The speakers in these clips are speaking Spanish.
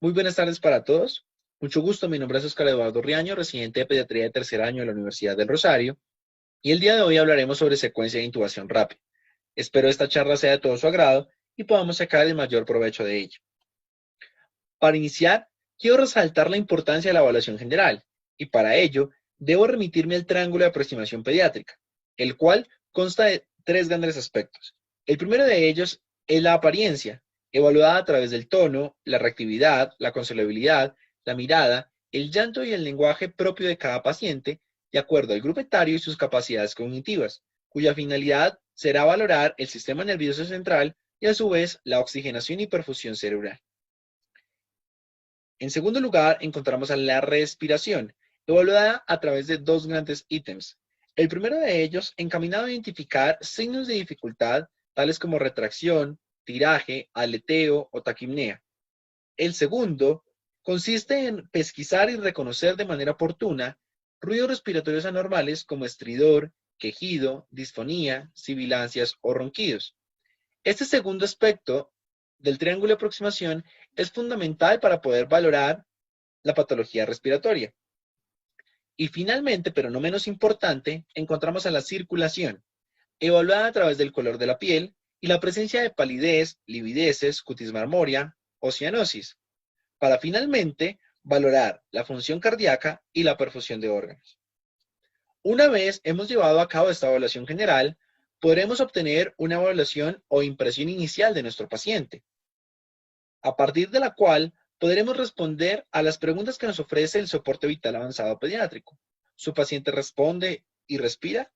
Muy buenas tardes para todos. Mucho gusto, mi nombre es Oscar Eduardo Riaño, residente de pediatría de tercer año de la Universidad del Rosario, y el día de hoy hablaremos sobre secuencia de intubación rápida. Espero esta charla sea de todo su agrado y podamos sacar el mayor provecho de ella. Para iniciar, quiero resaltar la importancia de la evaluación general, y para ello debo remitirme al triángulo de aproximación pediátrica, el cual consta de tres grandes aspectos. El primero de ellos es la apariencia, evaluada a través del tono, la reactividad, la consolabilidad, la mirada, el llanto y el lenguaje propio de cada paciente, de acuerdo al grupo etario y sus capacidades cognitivas, cuya finalidad será valorar el sistema nervioso central y a su vez la oxigenación y perfusión cerebral. En segundo lugar, encontramos a la respiración, evaluada a través de dos grandes ítems. El primero de ellos, encaminado a identificar signos de dificultad, tales como retracción, tiraje, aleteo o taquipnea. El segundo, consiste en pesquisar y reconocer de manera oportuna ruidos respiratorios anormales como estridor, quejido, disfonía, sibilancias o ronquidos. Este segundo aspecto del triángulo de aproximación es fundamental para poder valorar la patología respiratoria. Y finalmente, pero no menos importante, encontramos a la circulación, evaluada a través del color de la piel y la presencia de palidez, livideces, cutis marmórea o cianosis, para finalmente valorar la función cardíaca y la perfusión de órganos. Una vez hemos llevado a cabo esta evaluación general, podremos obtener una evaluación o impresión inicial de nuestro paciente, a partir de la cual podremos responder a las preguntas que nos ofrece el soporte vital avanzado pediátrico. ¿Su paciente responde y respira?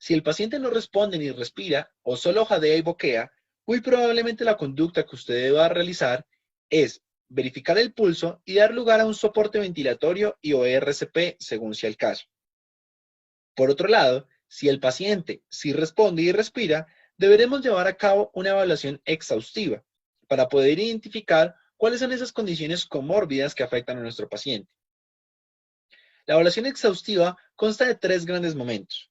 Si el paciente no responde ni respira o solo jadea y boquea, muy probablemente la conducta que usted deba realizar es verificar el pulso y dar lugar a un soporte ventilatorio y o RCP según sea el caso. Por otro lado, si el paciente sí responde y respira, deberemos llevar a cabo una evaluación exhaustiva para poder identificar cuáles son esas condiciones comórbidas que afectan a nuestro paciente. La evaluación exhaustiva consta de tres grandes momentos.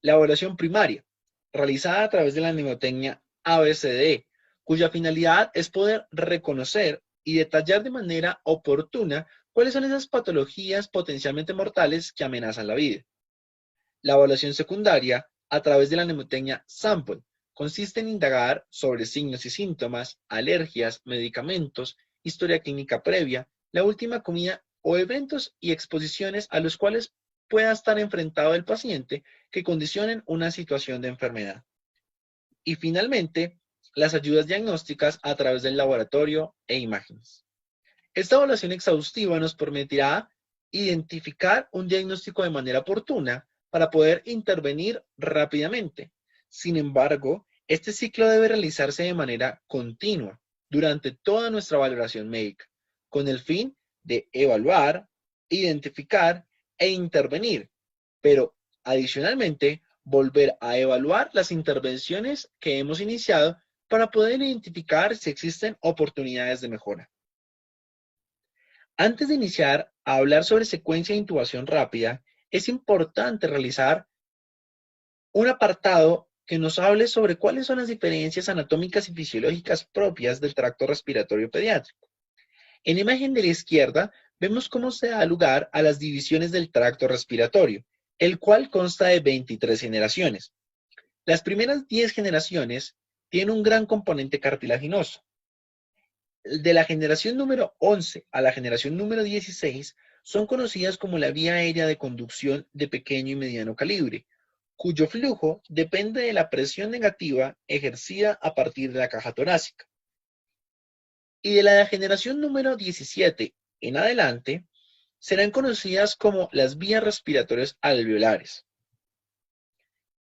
La evaluación primaria, realizada a través de la mnemotecnia ABCDE, cuya finalidad es poder reconocer y detallar de manera oportuna cuáles son esas patologías potencialmente mortales que amenazan la vida. La evaluación secundaria, a través de la mnemotecnia SAMPLE, consiste en indagar sobre signos y síntomas, alergias, medicamentos, historia clínica previa, la última comida o eventos y exposiciones a los cuales pueda estar enfrentado el paciente que condicionen una situación de enfermedad. Y finalmente, las ayudas diagnósticas a través del laboratorio e imágenes. Esta evaluación exhaustiva nos permitirá identificar un diagnóstico de manera oportuna para poder intervenir rápidamente. Sin embargo, este ciclo debe realizarse de manera continua durante toda nuestra valoración médica, con el fin de evaluar, identificar e intervenir, pero adicionalmente volver a evaluar las intervenciones que hemos iniciado para poder identificar si existen oportunidades de mejora. Antes de iniciar a hablar sobre secuencia de intubación rápida, es importante realizar un apartado que nos hable sobre cuáles son las diferencias anatómicas y fisiológicas propias del tracto respiratorio pediátrico. En la imagen de la izquierda vemos cómo se da lugar a las divisiones del tracto respiratorio, el cual consta de 23 generaciones. Las primeras 10 generaciones tienen un gran componente cartilaginoso. De la generación número 11 a la generación número 16 son conocidas como la vía aérea de conducción de pequeño y mediano calibre, cuyo flujo depende de la presión negativa ejercida a partir de la caja torácica. Y de la generación número 17 en adelante serán conocidas como las vías respiratorias alveolares.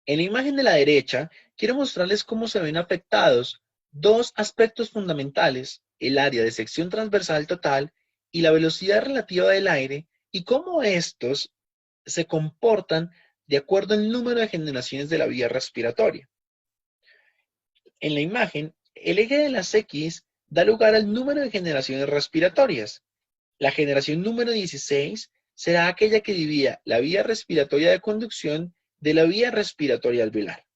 En la imagen de la derecha, quiero mostrarles cómo se ven afectados dos aspectos fundamentales: el área de sección transversal total y la velocidad relativa del aire, y cómo estos se comportan de acuerdo al número de generaciones de la vía respiratoria. En la imagen, el eje de las X da lugar al número de generaciones respiratorias. La generación número 16 será aquella que divida la vía respiratoria de conducción de la vía respiratoria alveolar.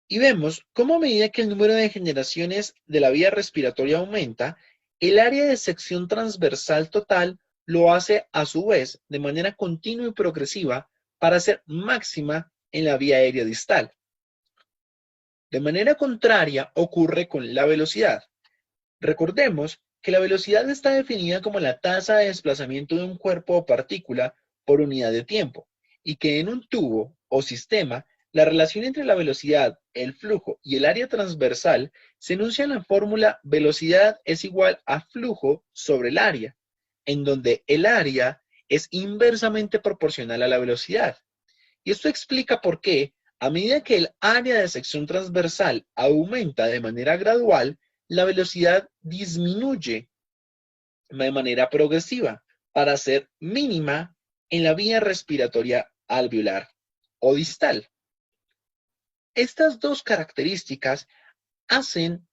Y vemos cómo a medida que el número de generaciones de la vía respiratoria aumenta, El área de sección transversal total lo hace a su vez de manera continua y progresiva para ser máxima en la vía aérea distal. De manera contraria ocurre con la velocidad. Recordemos que la velocidad está definida como la tasa de desplazamiento de un cuerpo o partícula por unidad de tiempo, y que en un tubo o sistema, la relación entre la velocidad, el flujo y el área transversal se enuncia en la fórmula velocidad es igual a flujo sobre el área, en donde el área es inversamente proporcional a la velocidad. Y esto explica por qué, a medida que el área de sección transversal aumenta de manera gradual, la velocidad disminuye de manera progresiva para ser mínima en la vía respiratoria alveolar o distal. Estas dos características hacen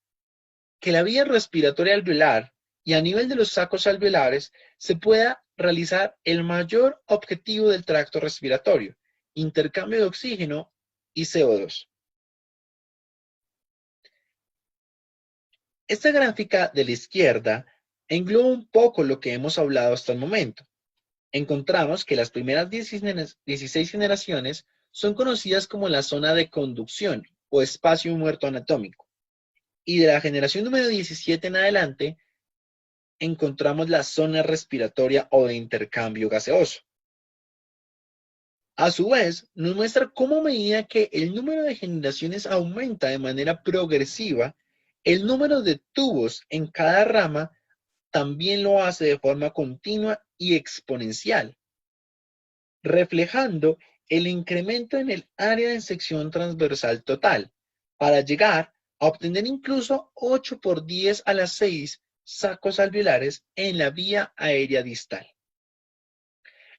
que la vía respiratoria alveolar y a nivel de los sacos alveolares se pueda realizar el mayor objetivo del tracto respiratorio, intercambio de oxígeno y CO2. Esta gráfica de la izquierda engloba un poco lo que hemos hablado hasta el momento. Encontramos que las primeras 16 generaciones son conocidas como la zona de conducción o espacio muerto anatómico. Y de la generación número 17 en adelante, encontramos la zona respiratoria o de intercambio gaseoso. A su vez, nos muestra cómo a medida que el número de generaciones aumenta de manera progresiva, el número de tubos en cada rama también lo hace de forma continua y exponencial, reflejando el incremento en el área de sección transversal total, para llegar a obtener incluso 8 por 10 a la 6 sacos alveolares en la vía aérea distal.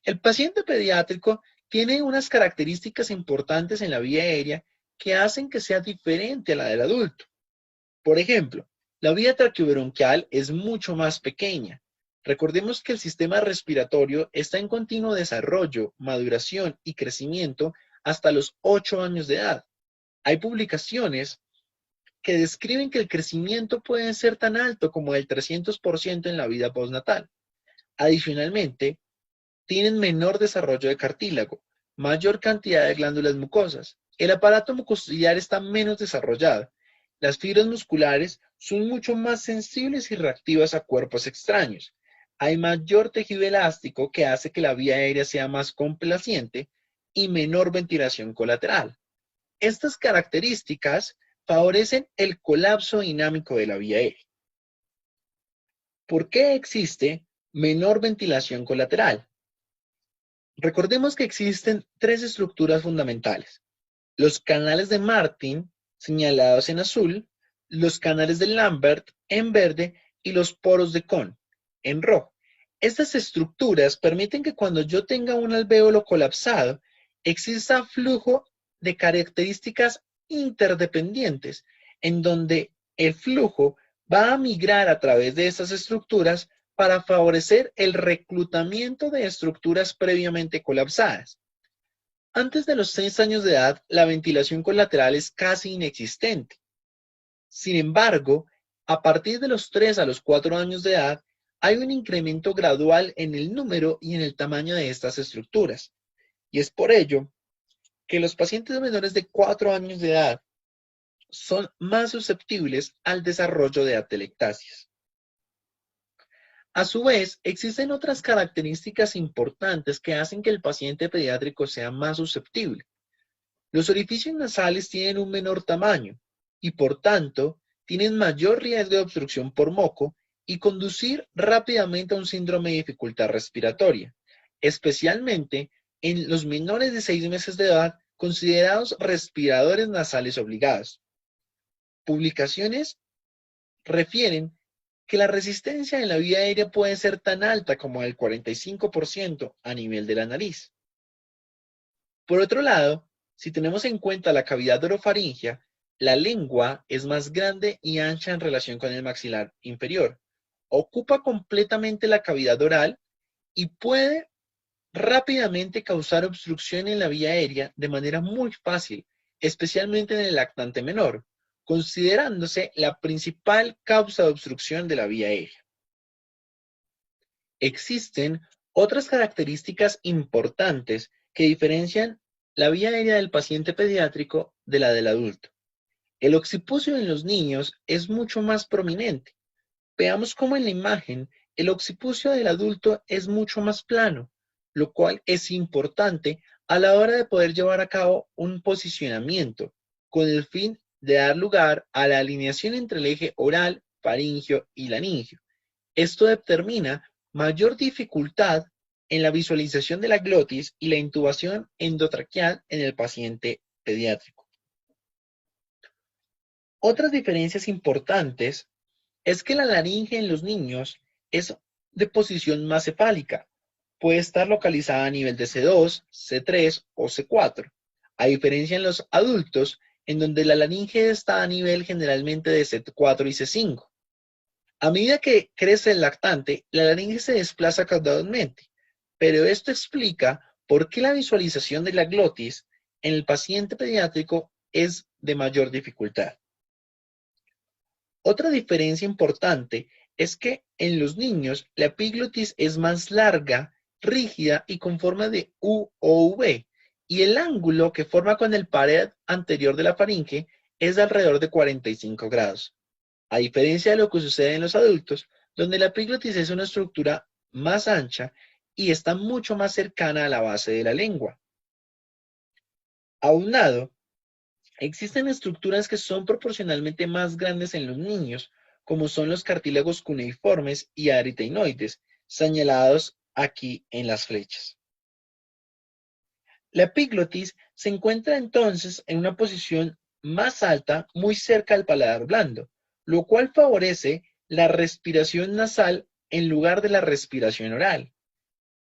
El paciente pediátrico tiene unas características importantes en la vía aérea que hacen que sea diferente a la del adulto. Por ejemplo, la vía traqueobronquial es mucho más pequeña. Recordemos que el sistema respiratorio está en continuo desarrollo, maduración y crecimiento hasta los 8 años de edad. Hay publicaciones que describen que el crecimiento puede ser tan alto como el 300% en la vida postnatal. Adicionalmente, tienen menor desarrollo de cartílago, mayor cantidad de glándulas mucosas. El aparato mucociliar está menos desarrollado. Las fibras musculares son mucho más sensibles y reactivas a cuerpos extraños. Hay mayor tejido elástico que hace que la vía aérea sea más complaciente y menor ventilación colateral. Estas características favorecen el colapso dinámico de la vía aérea. ¿Por qué existe menor ventilación colateral? Recordemos que existen tres estructuras fundamentales: los canales de Martin, señalados en azul, los canales de Lambert, en verde, y los poros de Kohn, en rojo. Estas estructuras permiten que cuando yo tenga un alvéolo colapsado, exista flujo de características interdependientes, en donde el flujo va a migrar a través de estas estructuras para favorecer el reclutamiento de estructuras previamente colapsadas. Antes de los 6 años de edad, la ventilación colateral es casi inexistente. Sin embargo, a partir de los 3 a los 4 años de edad, hay un incremento gradual en el número y en el tamaño de estas estructuras. Y es por ello que los pacientes menores de 4 años de edad son más susceptibles al desarrollo de atelectasias. A su vez, existen otras características importantes que hacen que el paciente pediátrico sea más susceptible. Los orificios nasales tienen un menor tamaño y, por tanto, tienen mayor riesgo de obstrucción por moco y conducir rápidamente a un síndrome de dificultad respiratoria, especialmente en los menores de 6 meses de edad considerados respiradores nasales obligados. Publicaciones refieren que la resistencia en la vía aérea puede ser tan alta como el 45% a nivel de la nariz. Por otro lado, si tenemos en cuenta la cavidad orofaringea, la lengua es más grande y ancha en relación con el maxilar inferior. Ocupa completamente la cavidad oral y puede rápidamente causar obstrucción en la vía aérea de manera muy fácil, especialmente en el lactante menor, considerándose la principal causa de obstrucción de la vía aérea. Existen otras características importantes que diferencian la vía aérea del paciente pediátrico de la del adulto. El occipucio en los niños es mucho más prominente. Veamos cómo en la imagen el occipucio del adulto es mucho más plano, lo cual es importante a la hora de poder llevar a cabo un posicionamiento con el fin de dar lugar a la alineación entre el eje oral, faríngeo y laríngeo. Esto determina mayor dificultad en la visualización de la glotis y la intubación endotraqueal en el paciente pediátrico. Otras diferencias importantes es que la laringe en los niños es de posición más cefálica. Puede estar localizada a nivel de C2, C3 o C4, a diferencia en los adultos, en donde la laringe está a nivel generalmente de C4 y C5. A medida que crece el lactante, la laringe se desplaza caudalmente, pero esto explica por qué la visualización de la glotis en el paciente pediátrico es de mayor dificultad. Otra diferencia importante es que en los niños la epiglotis es más larga, rígida y con forma de U o V, y el ángulo que forma con el pared anterior de la faringe es de alrededor de 45 grados. A diferencia de lo que sucede en los adultos, donde la epiglotis es una estructura más ancha y está mucho más cercana a la base de la lengua. Aunado, existen estructuras que son proporcionalmente más grandes en los niños, como son los cartílagos cuneiformes y aritenoides, señalados aquí en las flechas. La epiglotis se encuentra entonces en una posición más alta, muy cerca al paladar blando, lo cual favorece la respiración nasal en lugar de la respiración oral,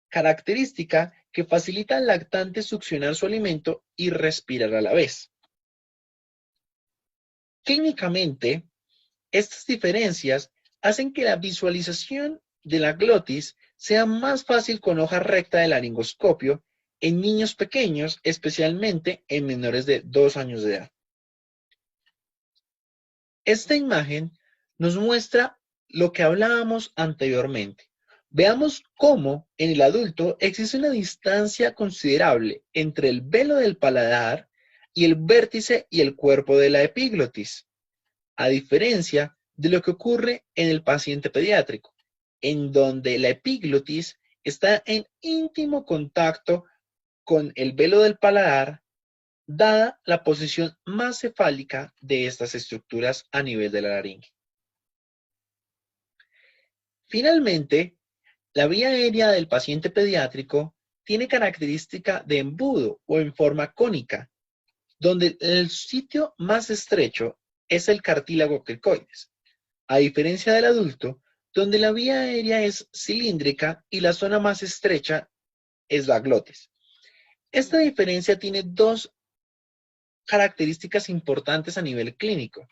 característica que facilita al lactante succionar su alimento y respirar a la vez. Clínicamente, estas diferencias hacen que la visualización de la glotis sea más fácil con hoja recta de laringoscopio en niños pequeños, especialmente en menores de 2 años de edad. Esta imagen nos muestra lo que hablábamos anteriormente. Veamos cómo en el adulto existe una distancia considerable entre el velo del paladar y el vértice y el cuerpo de la epiglotis, a diferencia de lo que ocurre en el paciente pediátrico, en donde la epiglotis está en íntimo contacto con el velo del paladar, dada la posición más cefálica de estas estructuras a nivel de la laringe. Finalmente, la vía aérea del paciente pediátrico tiene característica de embudo o en forma cónica, donde el sitio más estrecho es el cartílago cricoides, a diferencia del adulto, donde la vía aérea es cilíndrica y la zona más estrecha es la glotis. Esta diferencia tiene dos características importantes a nivel clínico.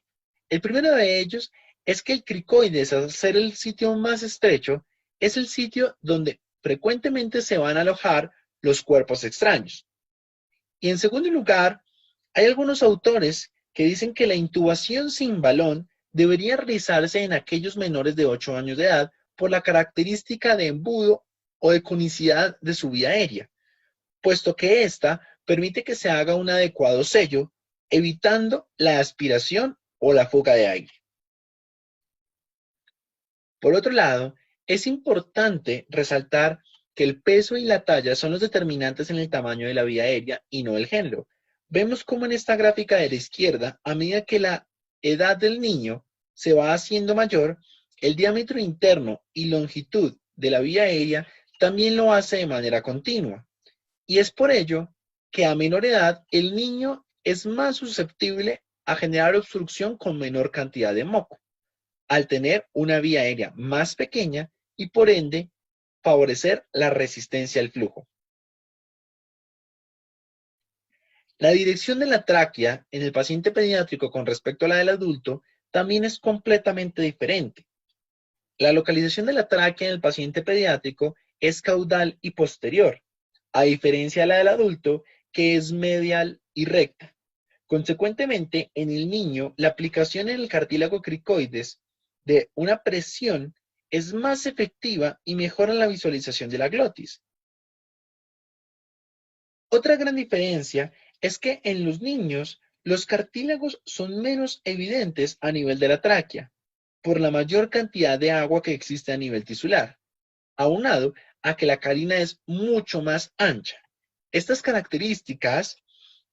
El primero de ellos es que el cricoides, al ser el sitio más estrecho, es el sitio donde frecuentemente se van a alojar los cuerpos extraños. Y en segundo lugar, hay algunos autores que dicen que la intubación sin balón debería realizarse en aquellos menores de 8 años de edad por la característica de embudo o de conicidad de su vía aérea, puesto que ésta permite que se haga un adecuado sello, evitando la aspiración o la fuga de aire. Por otro lado, es importante resaltar que el peso y la talla son los determinantes en el tamaño de la vía aérea y no el género. Vemos cómo en esta gráfica de la izquierda, a medida que la edad del niño se va haciendo mayor, el diámetro interno y longitud de la vía aérea también lo hace de manera continua. Y es por ello que a menor edad el niño es más susceptible a generar obstrucción con menor cantidad de moco, al tener una vía aérea más pequeña y por ende favorecer la resistencia al flujo. La dirección de la tráquea en el paciente pediátrico con respecto a la del adulto también es completamente diferente. La localización de la tráquea en el paciente pediátrico es caudal y posterior, a diferencia de la del adulto, que es medial y recta. Consecuentemente, en el niño, la aplicación en el cartílago cricoides de una presión es más efectiva y mejora la visualización de la glotis. Otra gran diferencia es que en los niños los cartílagos son menos evidentes a nivel de la tráquea, por la mayor cantidad de agua que existe a nivel tisular, aunado a que la carina es mucho más ancha. Estas características,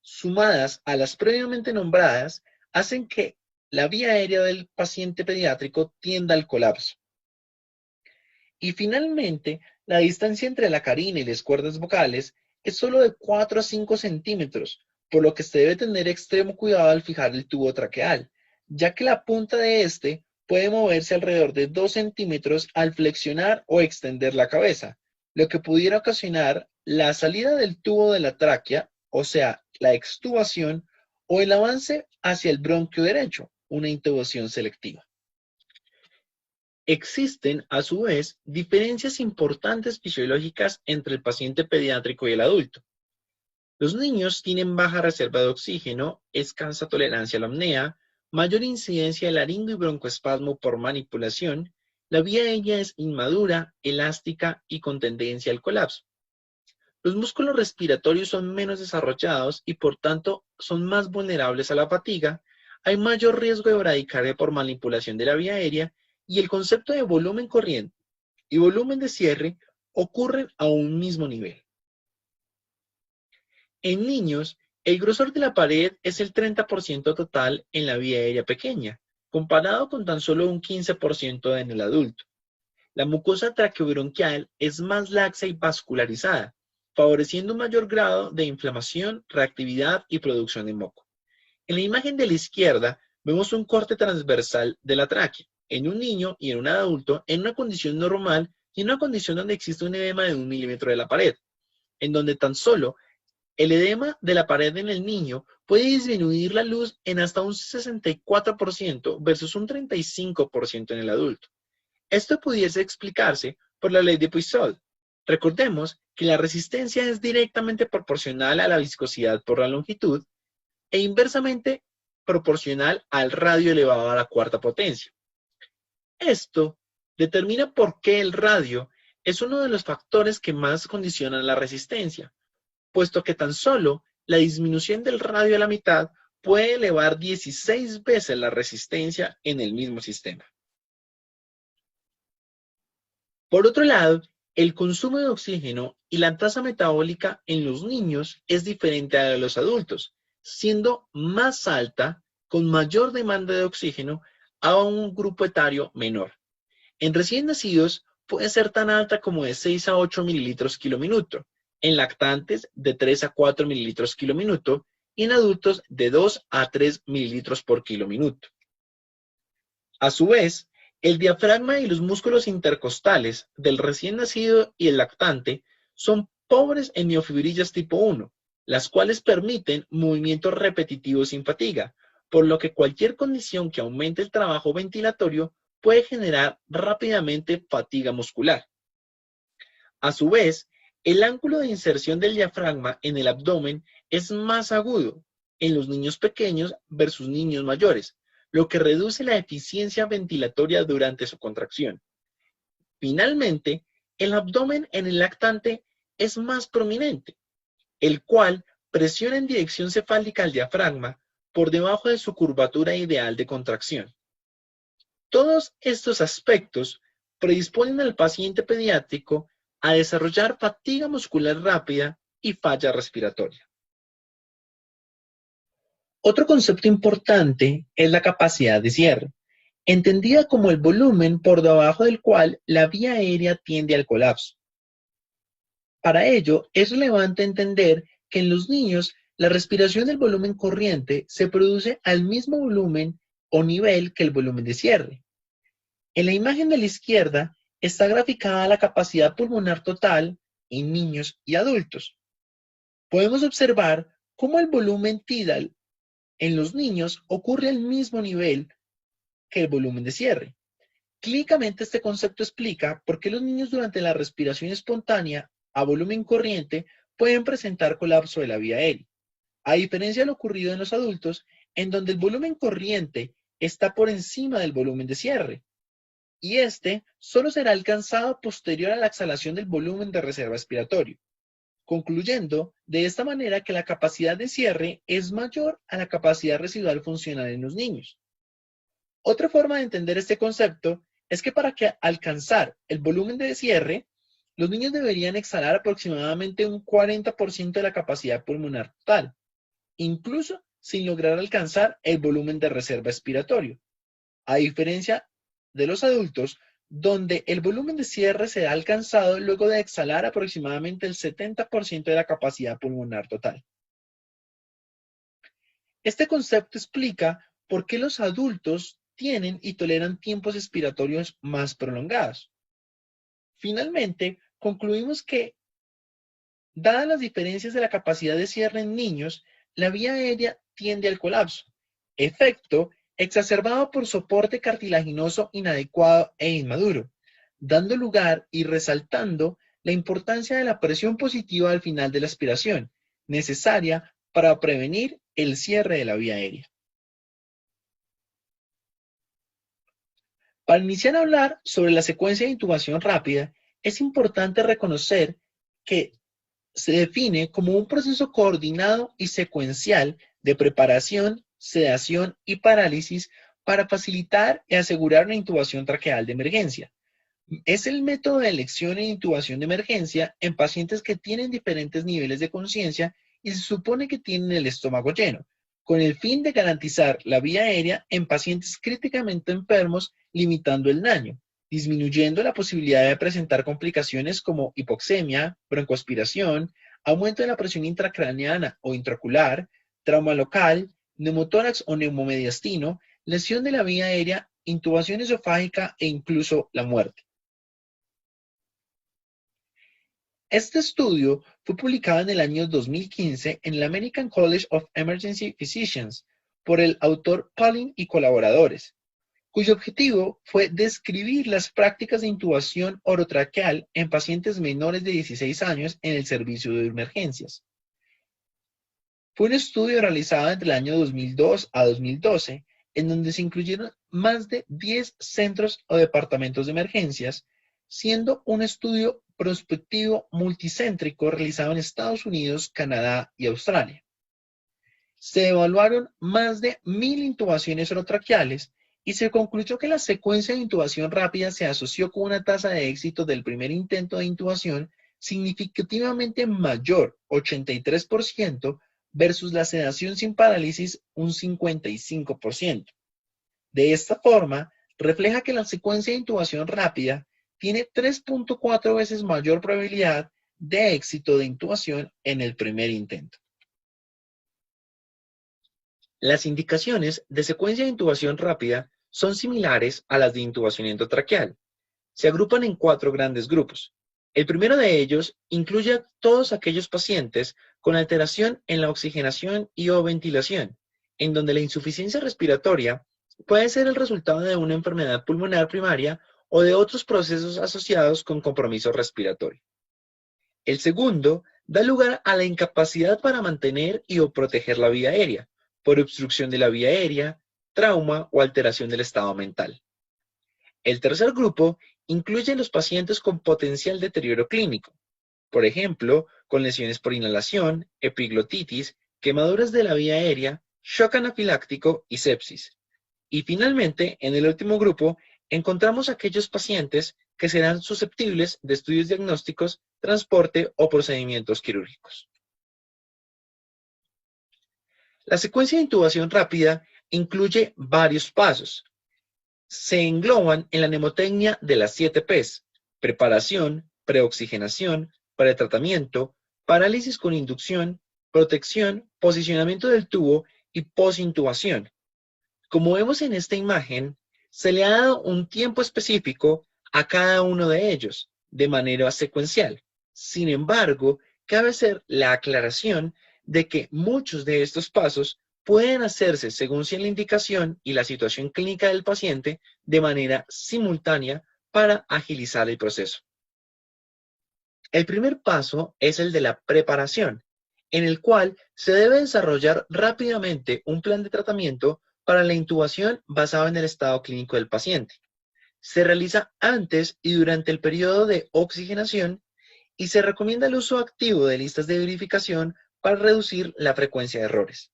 sumadas a las previamente nombradas, hacen que la vía aérea del paciente pediátrico tienda al colapso. Y finalmente, la distancia entre la carina y las cuerdas vocales es solo de 4 a 5 centímetros, por lo que se debe tener extremo cuidado al fijar el tubo traqueal, ya que la punta de este puede moverse alrededor de 2 centímetros al flexionar o extender la cabeza, lo que pudiera ocasionar la salida del tubo de la tráquea, o sea, la extubación, o el avance hacia el bronquio derecho, una intubación selectiva. Existen, a su vez, diferencias importantes fisiológicas entre el paciente pediátrico y el adulto. Los niños tienen baja reserva de oxígeno, escasa tolerancia a la apnea, mayor incidencia de laringo y broncoespasmo por manipulación, la vía aérea es inmadura, elástica y con tendencia al colapso. Los músculos respiratorios son menos desarrollados y por tanto son más vulnerables a la fatiga, hay mayor riesgo de bradicardia por manipulación de la vía aérea y el concepto de volumen corriente y volumen de cierre ocurren a un mismo nivel. En niños, el grosor de la pared es el 30% total en la vía aérea pequeña, comparado con tan solo un 15% en el adulto. La mucosa traqueobronquial es más laxa y vascularizada, favoreciendo un mayor grado de inflamación, reactividad y producción de moco. En la imagen de la izquierda vemos un corte transversal de la tráquea, en un niño y en un adulto, en una condición normal y en una condición donde existe un edema de 1 milímetro de la pared, en donde tan solo el edema de la pared en el niño puede disminuir la luz en hasta un 64% versus un 35% en el adulto. Esto pudiese explicarse por la ley de Poisson. Recordemos que la resistencia es directamente proporcional a la viscosidad por la longitud e inversamente proporcional al radio elevado a la cuarta potencia. Esto determina por qué el radio es uno de los factores que más condicionan la resistencia, puesto que tan solo la disminución del radio a la mitad puede elevar 16 veces la resistencia en el mismo sistema. Por otro lado, el consumo de oxígeno y la tasa metabólica en los niños es diferente a la de los adultos, siendo más alta, con mayor demanda de oxígeno, a un grupo etario menor. En recién nacidos puede ser tan alta como de 6 a 8 mililitros kilominuto, en lactantes de 3 a 4 mililitros kilominuto y en adultos de 2 a 3 mililitros por kilominuto. A su vez, el diafragma y los músculos intercostales del recién nacido y el lactante son pobres en miofibrillas tipo 1, las cuales permiten movimientos repetitivos sin fatiga, por lo que cualquier condición que aumente el trabajo ventilatorio puede generar rápidamente fatiga muscular. A su vez, el ángulo de inserción del diafragma en el abdomen es más agudo en los niños pequeños versus niños mayores, lo que reduce la eficiencia ventilatoria durante su contracción. Finalmente, el abdomen en el lactante es más prominente, el cual presiona en dirección cefálica al diafragma por debajo de su curvatura ideal de contracción. Todos estos aspectos predisponen al paciente pediátrico a desarrollar fatiga muscular rápida y falla respiratoria. Otro concepto importante es la capacidad de cierre, entendida como el volumen por debajo del cual la vía aérea tiende al colapso. Para ello, es relevante entender que en los niños la respiración del volumen corriente se produce al mismo volumen o nivel que el volumen de cierre. En la imagen de la izquierda está graficada la capacidad pulmonar total en niños y adultos. Podemos observar cómo el volumen tidal en los niños ocurre al mismo nivel que el volumen de cierre. Clínicamente este concepto explica por qué los niños durante la respiración espontánea a volumen corriente pueden presentar colapso de la vía aérea, a diferencia de lo ocurrido en los adultos, en donde el volumen corriente está por encima del volumen de cierre. y este solo será alcanzado posterior a la exhalación del volumen de reserva expiratorio, concluyendo de esta manera que la capacidad de cierre es mayor a la capacidad residual funcional en los niños. Otra forma de entender este concepto es que para alcanzar el volumen de cierre, los niños deberían exhalar aproximadamente un 40% de la capacidad pulmonar total, incluso sin lograr alcanzar el volumen de reserva expiratorio, a diferencia de los adultos, donde el volumen de cierre será alcanzado luego de exhalar aproximadamente el 70% de la capacidad pulmonar total. Este concepto explica por qué los adultos tienen y toleran tiempos expiratorios más prolongados. Finalmente, concluimos que, dadas las diferencias de la capacidad de cierre en niños, la vía aérea tiende al colapso, efecto exacerbado por soporte cartilaginoso inadecuado e inmaduro, dando lugar y resaltando la importancia de la presión positiva al final de la aspiración, necesaria para prevenir el cierre de la vía aérea. Para iniciar a hablar sobre la secuencia de intubación rápida, es importante reconocer que se define como un proceso coordinado y secuencial de preparación, sedación y parálisis para facilitar y asegurar una intubación traqueal de emergencia. Es el método de elección en intubación de emergencia en pacientes que tienen diferentes niveles de conciencia y se supone que tienen el estómago lleno, con el fin de garantizar la vía aérea en pacientes críticamente enfermos, limitando el daño, disminuyendo la posibilidad de presentar complicaciones como hipoxemia, broncoaspiración, aumento de la presión intracraneana o intraocular, trauma local, neumotórax o neumomediastino, lesión de la vía aérea, intubación esofágica e incluso la muerte. Este estudio fue publicado en el año 2015 en el American College of Emergency Physicians por el autor Pauling y colaboradores, cuyo objetivo fue describir las prácticas de intubación orotraqueal en pacientes menores de 16 años en el servicio de emergencias. Fue un estudio realizado entre el año 2002 a 2012, en donde se incluyeron más de 10 centros o departamentos de emergencias, siendo un estudio prospectivo multicéntrico realizado en Estados Unidos, Canadá y Australia. Se evaluaron más de 1000 intubaciones orotraqueales y se concluyó que la secuencia de intubación rápida se asoció con una tasa de éxito del primer intento de intubación significativamente mayor, 83%, versus la sedación sin parálisis, un 55%. De esta forma, refleja que la secuencia de intubación rápida tiene 3.4 veces mayor probabilidad de éxito de intubación en el primer intento. Las indicaciones de secuencia de intubación rápida son similares a las de intubación endotraqueal. Se agrupan en 4 grandes grupos. El primero de ellos incluye a todos aquellos pacientes con alteración en la oxigenación y o ventilación, en donde la insuficiencia respiratoria puede ser el resultado de una enfermedad pulmonar primaria o de otros procesos asociados con compromiso respiratorio. El segundo da lugar a la incapacidad para mantener y o proteger la vía aérea, por obstrucción de la vía aérea, trauma o alteración del estado mental. El tercer grupo incluye a los pacientes con potencial deterioro clínico, por ejemplo, con lesiones por inhalación, epiglotitis, quemaduras de la vía aérea, shock anafiláctico y sepsis. Y finalmente, en el último grupo, encontramos aquellos pacientes que serán susceptibles de estudios diagnósticos, transporte o procedimientos quirúrgicos. La secuencia de intubación rápida incluye varios pasos. Se engloban en la mnemotecnia de las 7 Ps: preparación, preoxigenación, pretratamiento, parálisis con inducción, protección, posicionamiento del tubo y posintubación. Como vemos en esta imagen, se le ha dado un tiempo específico a cada uno de ellos, de manera secuencial. Sin embargo, cabe hacer la aclaración de que muchos de estos pasos pueden hacerse según sea la indicación y la situación clínica del paciente de manera simultánea para agilizar el proceso. El primer paso es el de la preparación, en el cual se debe desarrollar rápidamente un plan de tratamiento para la intubación basado en el estado clínico del paciente. Se realiza antes y durante el periodo de oxigenación y se recomienda el uso activo de listas de verificación para reducir la frecuencia de errores.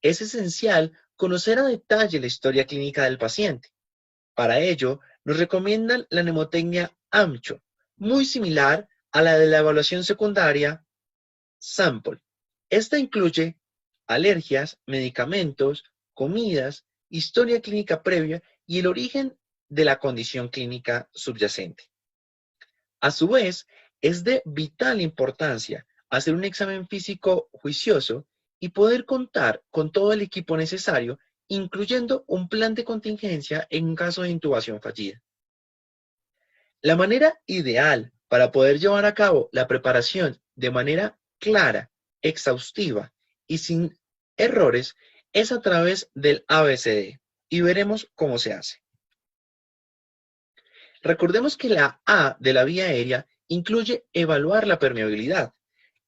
Es esencial conocer a detalle la historia clínica del paciente. Para ello, nos recomiendan la mnemotecnia AMCHO, muy similar a la de la evaluación secundaria SAMPLE. Esta incluye alergias, medicamentos, comidas, historia clínica previa y el origen de la condición clínica subyacente. A su vez, es de vital importancia hacer un examen físico juicioso y poder contar con todo el equipo necesario, incluyendo un plan de contingencia en caso de intubación fallida. La manera ideal para poder llevar a cabo la preparación de manera clara, exhaustiva y sin errores es a través del ABCD y veremos cómo se hace. Recordemos que la A de la vía aérea incluye evaluar la permeabilidad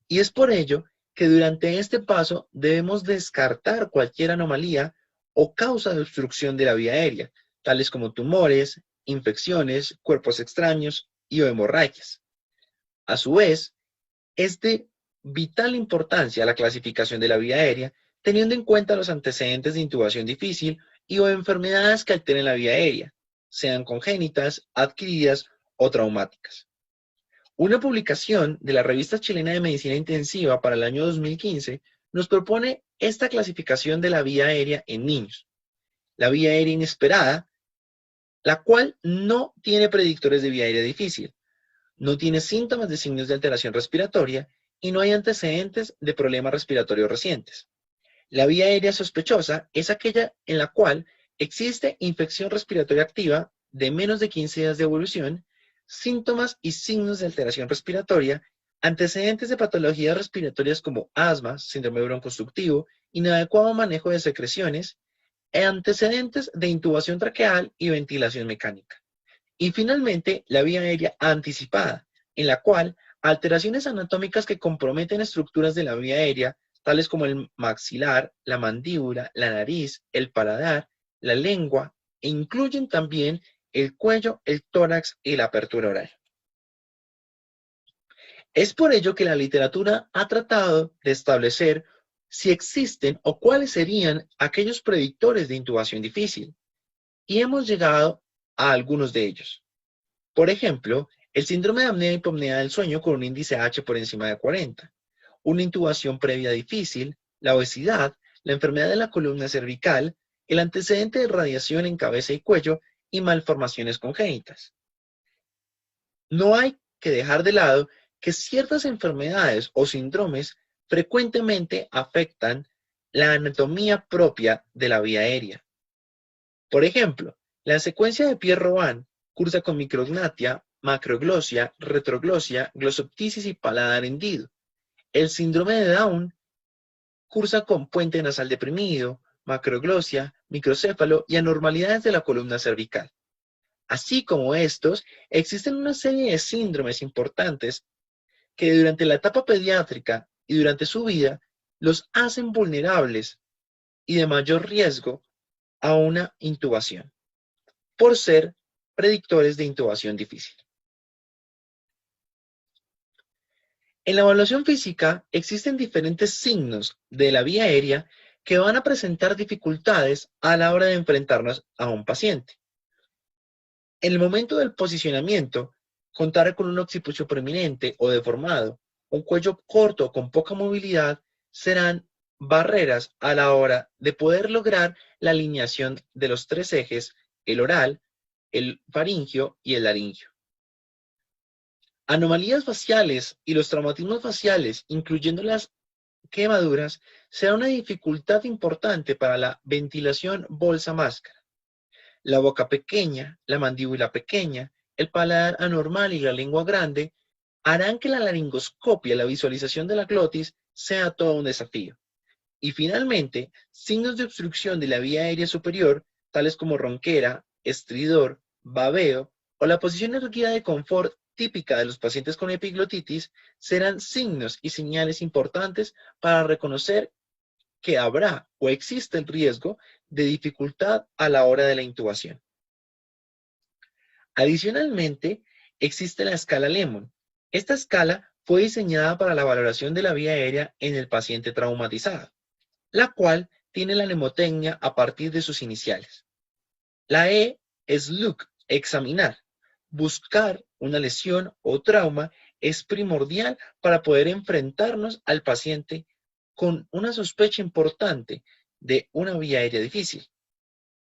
y es por ello que durante este paso debemos descartar cualquier anomalía o causa de obstrucción de la vía aérea, tales como tumores, infecciones, cuerpos extraños y o hemorragias. A su vez, es de vital importancia la clasificación de la vía aérea, teniendo en cuenta los antecedentes de intubación difícil y o enfermedades que alteren la vía aérea, sean congénitas, adquiridas o traumáticas. Una publicación de la Revista Chilena de Medicina Intensiva para el año 2015 nos propone esta clasificación de la vía aérea en niños. La vía aérea inesperada, la cual no tiene predictores de vía aérea difícil, no tiene síntomas de signos de alteración respiratoria y no hay antecedentes de problemas respiratorios recientes. La vía aérea sospechosa es aquella en la cual existe infección respiratoria activa de menos de 15 días de evolución, síntomas y signos de alteración respiratoria, antecedentes de patologías respiratorias como asma, síndrome broncoconstrictivo, inadecuado manejo de secreciones, e antecedentes de intubación traqueal y ventilación mecánica. Y finalmente, la vía aérea anticipada, en la cual alteraciones anatómicas que comprometen estructuras de la vía aérea, tales como el maxilar, la mandíbula, la nariz, el paladar, la lengua, e incluyen también el cuello, el tórax y la apertura oral. Es por ello que la literatura ha tratado de establecer si existen o cuáles serían aquellos predictores de intubación difícil, y hemos llegado a algunos de ellos. Por ejemplo, el síndrome de apnea y hipopnea del sueño con un índice H por encima de 40, una intubación previa difícil, la obesidad, la enfermedad de la columna cervical, el antecedente de radiación en cabeza y cuello y malformaciones congénitas. No hay que dejar de lado que ciertas enfermedades o síndromes frecuentemente afectan la anatomía propia de la vía aérea. Por ejemplo, la secuencia de Pierre-Robin cursa con micrognatia, macroglosia, retroglosia, glosoptisis y paladar hendido. El síndrome de Down cursa con puente nasal deprimido, macroglosia, microcéfalo y anormalidades de la columna cervical. Así como estos, existen una serie de síndromes importantes que durante la etapa pediátrica y durante su vida los hacen vulnerables y de mayor riesgo a una intubación, por ser predictores de intubación difícil. En la evaluación física existen diferentes signos de la vía aérea que van a presentar dificultades a la hora de enfrentarnos a un paciente. En el momento del posicionamiento, contar con un occipucio prominente o deformado, un cuello corto con poca movilidad, serán barreras a la hora de poder lograr la alineación de los tres ejes, el oral, el faringio y el laringio. Anomalías faciales y los traumatismos faciales, incluyendo las quemaduras, será una dificultad importante para la ventilación bolsa-máscara. La boca pequeña, la mandíbula pequeña, el paladar anormal y la lengua grande harán que la laringoscopia, la visualización de la glotis, sea todo un desafío. Y finalmente, signos de obstrucción de la vía aérea superior, tales como ronquera, estridor, babeo o la posición erguida de confort típica de los pacientes con epiglotitis, serán signos y señales importantes para reconocer que habrá o existe el riesgo de dificultad a la hora de la intubación. Adicionalmente, existe la escala Lemon. Esta escala fue diseñada para la valoración de la vía aérea en el paciente traumatizado, la cual tiene la mnemotecnia a partir de sus iniciales. La E es look, examinar. Buscar una lesión o trauma es primordial para poder enfrentarnos al paciente con una sospecha importante de una vía aérea difícil.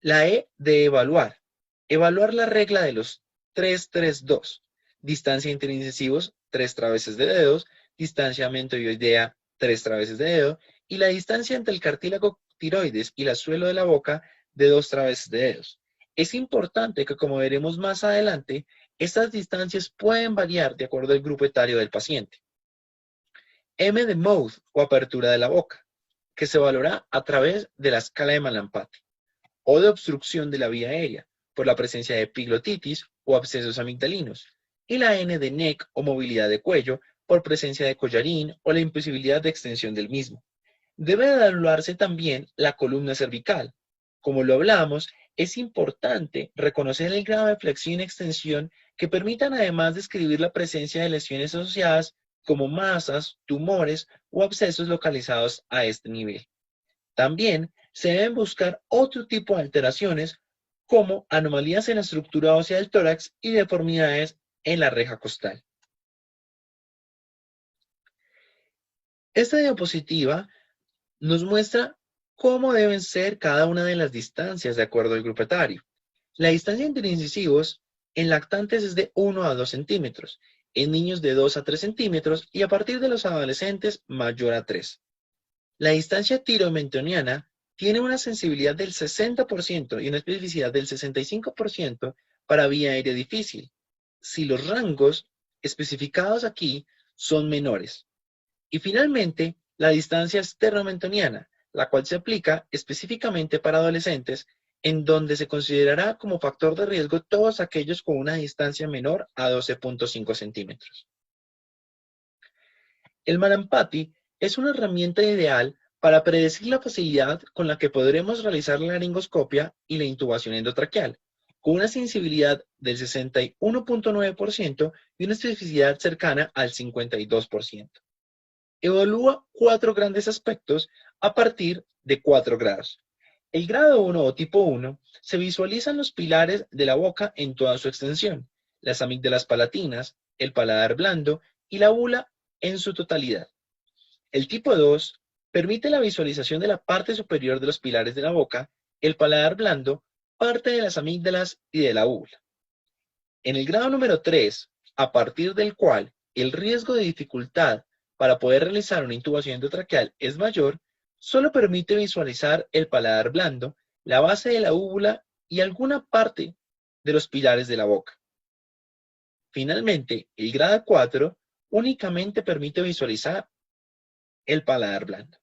La E de evaluar. Evaluar la regla de los 3-3-2. Distancia interincisivos, 3 traveses de dedos. Distancia mentoidea, 3 traveses de dedo. Y la distancia entre el cartílago tiroides y el suelo de la boca, de 2 traveses de dedos. Es importante que, como veremos más adelante, estas distancias pueden variar de acuerdo al grupo etario del paciente. M de mouth o apertura de la boca, que se valora a través de la escala de Mallampati, o de obstrucción de la vía aérea, por la presencia de epiglotitis o abscesos amigdalinos, y la N de neck o movilidad de cuello, por presencia de collarín o la imposibilidad de extensión del mismo. Debe evaluarse también la columna cervical. Como lo hablamos, es importante reconocer el grado de flexión y extensión que permitan, además, describir la presencia de lesiones asociadas como masas, tumores o abscesos localizados a este nivel. También se deben buscar otro tipo de alteraciones como anomalías en la estructura ósea del tórax y deformidades en la reja costal. Esta diapositiva nos muestra cómo deben ser cada una de las distancias de acuerdo al grupo etario. La distancia entre incisivos en lactantes es de 1 a 2 centímetros, en niños de 2 a 3 centímetros y a partir de los adolescentes mayor a 3. La distancia tiromentoniana tiene una sensibilidad del 60% y una especificidad del 65% para vía aérea difícil, si los rangos especificados aquí son menores. Y finalmente, la distancia esternomentoniana, la cual se aplica específicamente para adolescentes, en donde se considerará como factor de riesgo todos aquellos con una distancia menor a 12.5 centímetros. El Mallampati es una herramienta ideal para predecir la facilidad con la que podremos realizar la laringoscopia y la intubación endotraqueal, con una sensibilidad del 61.9% y una especificidad cercana al 52%. Evalúa 4 grandes aspectos a partir de 4 grados. El grado 1 o tipo 1 se visualizan los pilares de la boca en toda su extensión, las amígdalas palatinas, el paladar blando y la bula en su totalidad. El tipo 2 permite la visualización de la parte superior de los pilares de la boca, el paladar blando, parte de las amígdalas y de la bula. En el grado número 3, a partir del cual el riesgo de dificultad para poder realizar una intubación endotraqueal es mayor, solo permite visualizar el paladar blando, la base de la úvula y alguna parte de los pilares de la boca. Finalmente, el grado 4 únicamente permite visualizar el paladar blando.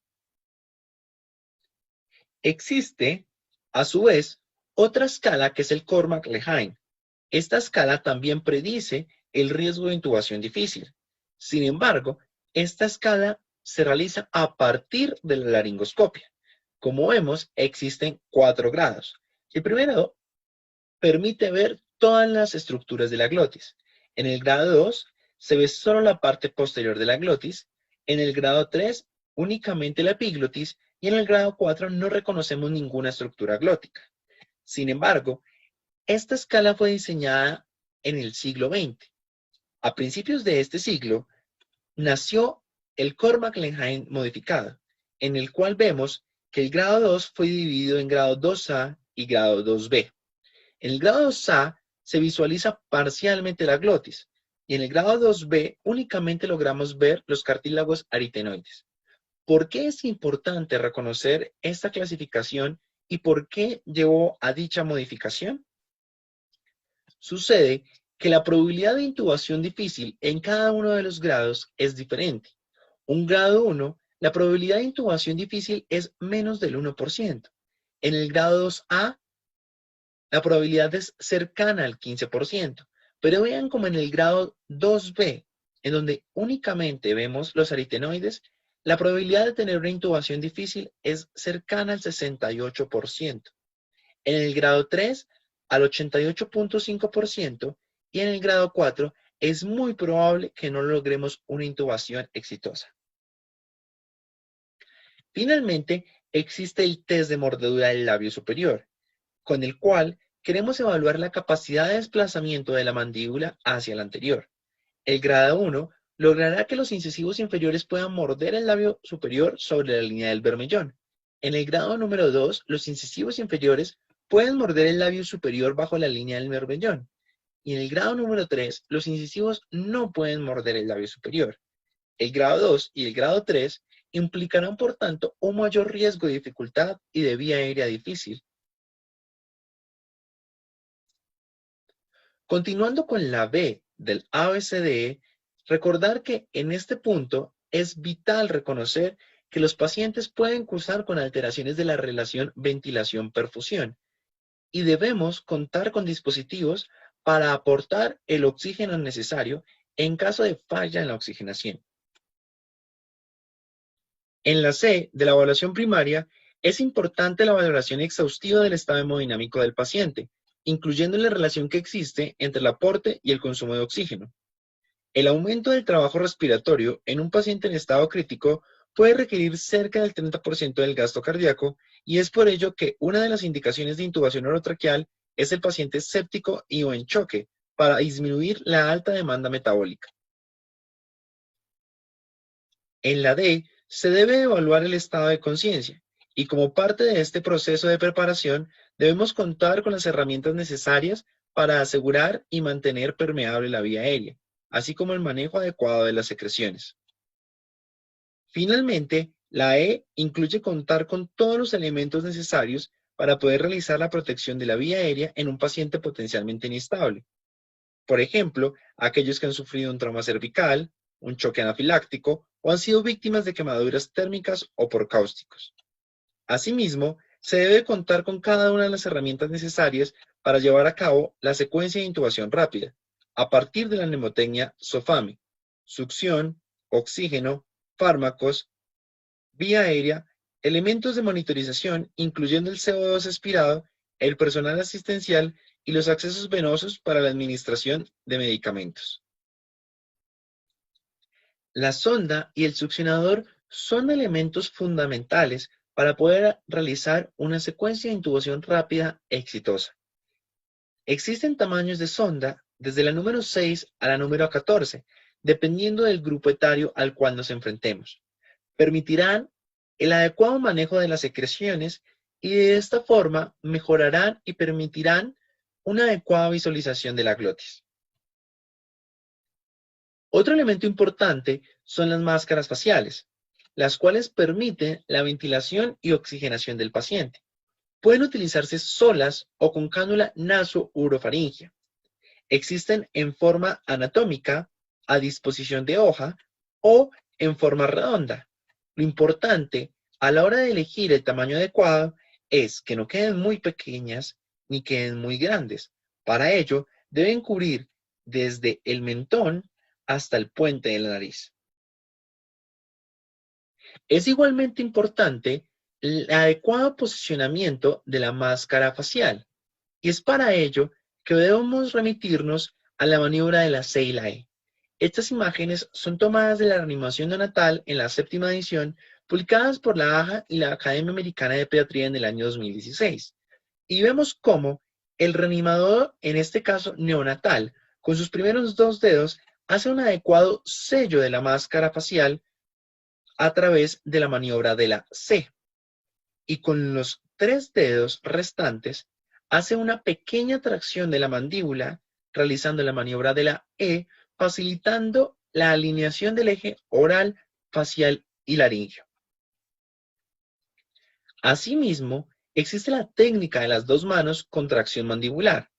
Existe, a su vez, otra escala que es el Cormack-Lehane. Esta escala también predice el riesgo de intubación difícil. Sin embargo, esta escala se realiza a partir de la laringoscopia. Como vemos, existen 4 grados. El primero permite ver todas las estructuras de la glotis. En el grado 2 se ve solo la parte posterior de la glotis. En el grado 3 únicamente la epiglotis y en el grado 4 no reconocemos ninguna estructura glótica. Sin embargo, esta escala fue diseñada en el siglo XX. A principios de este siglo nació el Cormack-Lehane modificado, en el cual vemos que el grado 2 fue dividido en grado 2A y grado 2B. En el grado 2A se visualiza parcialmente la glotis y en el grado 2B únicamente logramos ver los cartílagos aritenoides. ¿Por qué es importante reconocer esta clasificación y por qué llevó a dicha modificación? Sucede que la probabilidad de intubación difícil en cada uno de los grados es diferente. Un grado 1, la probabilidad de intubación difícil es menos del 1%. En el grado 2A, la probabilidad es cercana al 15%. Pero vean como en el grado 2B, en donde únicamente vemos los aritenoides, la probabilidad de tener una intubación difícil es cercana al 68%. En el grado 3, al 88.5% y en el grado 4 es muy probable que no logremos una intubación exitosa. Finalmente, existe el test de mordedura del labio superior, con el cual queremos evaluar la capacidad de desplazamiento de la mandíbula hacia la anterior. El grado 1 logrará que los incisivos inferiores puedan morder el labio superior sobre la línea del bermellón. En el grado número 2, los incisivos inferiores pueden morder el labio superior bajo la línea del bermellón. Y en el grado número 3, los incisivos no pueden morder el labio superior. El grado 2 y el grado 3 implicarán, por tanto, un mayor riesgo de dificultad y de vía aérea difícil. Continuando con la B del ABCDE, recordar que en este punto es vital reconocer que los pacientes pueden cursar con alteraciones de la relación ventilación-perfusión y debemos contar con dispositivos para aportar el oxígeno necesario en caso de falla en la oxigenación. En la C de la evaluación primaria, es importante la valoración exhaustiva del estado hemodinámico del paciente, incluyendo la relación que existe entre el aporte y el consumo de oxígeno. El aumento del trabajo respiratorio en un paciente en estado crítico puede requerir cerca del 30% del gasto cardíaco y es por ello que una de las indicaciones de intubación orotraqueal es el paciente séptico y o en choque para disminuir la alta demanda metabólica. En la D se debe evaluar el estado de conciencia y como parte de este proceso de preparación debemos contar con las herramientas necesarias para asegurar y mantener permeable la vía aérea, así como el manejo adecuado de las secreciones. Finalmente, la E incluye contar con todos los elementos necesarios para poder realizar la protección de la vía aérea en un paciente potencialmente inestable. Por ejemplo, aquellos que han sufrido un trauma cervical, un choque anafiláctico o han sido víctimas de quemaduras térmicas o por cáusticos. Asimismo, se debe contar con cada una de las herramientas necesarias para llevar a cabo la secuencia de intubación rápida, a partir de la mnemotecnia SOFAMI, succión, oxígeno, fármacos, vía aérea, elementos de monitorización, incluyendo el CO2 expirado, el personal asistencial y los accesos venosos para la administración de medicamentos. La sonda y el succionador son elementos fundamentales para poder realizar una secuencia de intubación rápida exitosa. Existen tamaños de sonda desde la número 6 a la número 14, dependiendo del grupo etario al cual nos enfrentemos. Permitirán el adecuado manejo de las secreciones y de esta forma mejorarán y permitirán una adecuada visualización de la glotis. Otro elemento importante son las máscaras faciales, las cuales permiten la ventilación y oxigenación del paciente. Pueden utilizarse solas o con cánula naso-urofaringea. Existen en forma anatómica, a disposición de hoja o en forma redonda. Lo importante a la hora de elegir el tamaño adecuado es que no queden muy pequeñas ni queden muy grandes. Para ello, deben cubrir desde el mentón hasta el puente de la nariz. Es igualmente importante el adecuado posicionamiento de la máscara facial, y es para ello que debemos remitirnos a la maniobra de la C y la E. Estas imágenes son tomadas de la reanimación neonatal en la 7ª edición, publicadas por la AJA y la Academia Americana de Pediatría en el año 2016. Y vemos cómo el reanimador, en este caso neonatal, con sus primeros 2 dedos, hace un adecuado sello de la máscara facial a través de la maniobra de la C. Y con los 3 dedos restantes, hace una pequeña tracción de la mandíbula, realizando la maniobra de la E, facilitando la alineación del eje oral, facial y laríngeo. Asimismo, existe la técnica de las 2 manos con tracción mandibular.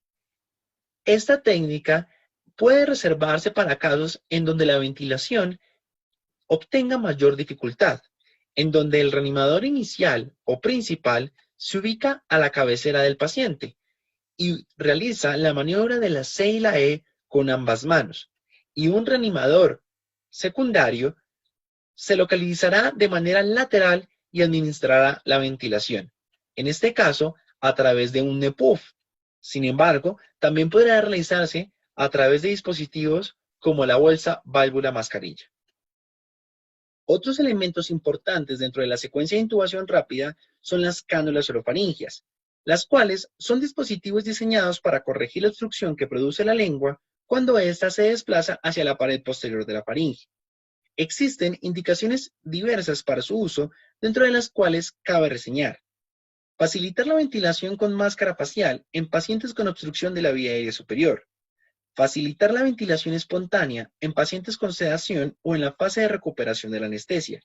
Esta técnica puede reservarse para casos en donde la ventilación obtenga mayor dificultad, en donde el reanimador inicial o principal se ubica a la cabecera del paciente y realiza la maniobra de la C y la E con ambas manos, y un reanimador secundario se localizará de manera lateral y administrará la ventilación, en este caso a través de un NEPUF, Sin embargo, también podrá realizarse a través de dispositivos como la bolsa válvula mascarilla. Otros elementos importantes dentro de la secuencia de intubación rápida son las cánulas orofaringeas, las cuales son dispositivos diseñados para corregir la obstrucción que produce la lengua cuando ésta se desplaza hacia la pared posterior de la faringe. Existen indicaciones diversas para su uso, dentro de las cuales cabe reseñar: facilitar la ventilación con máscara facial en pacientes con obstrucción de la vía aérea superior; facilitar la ventilación espontánea en pacientes con sedación o en la fase de recuperación de la anestesia;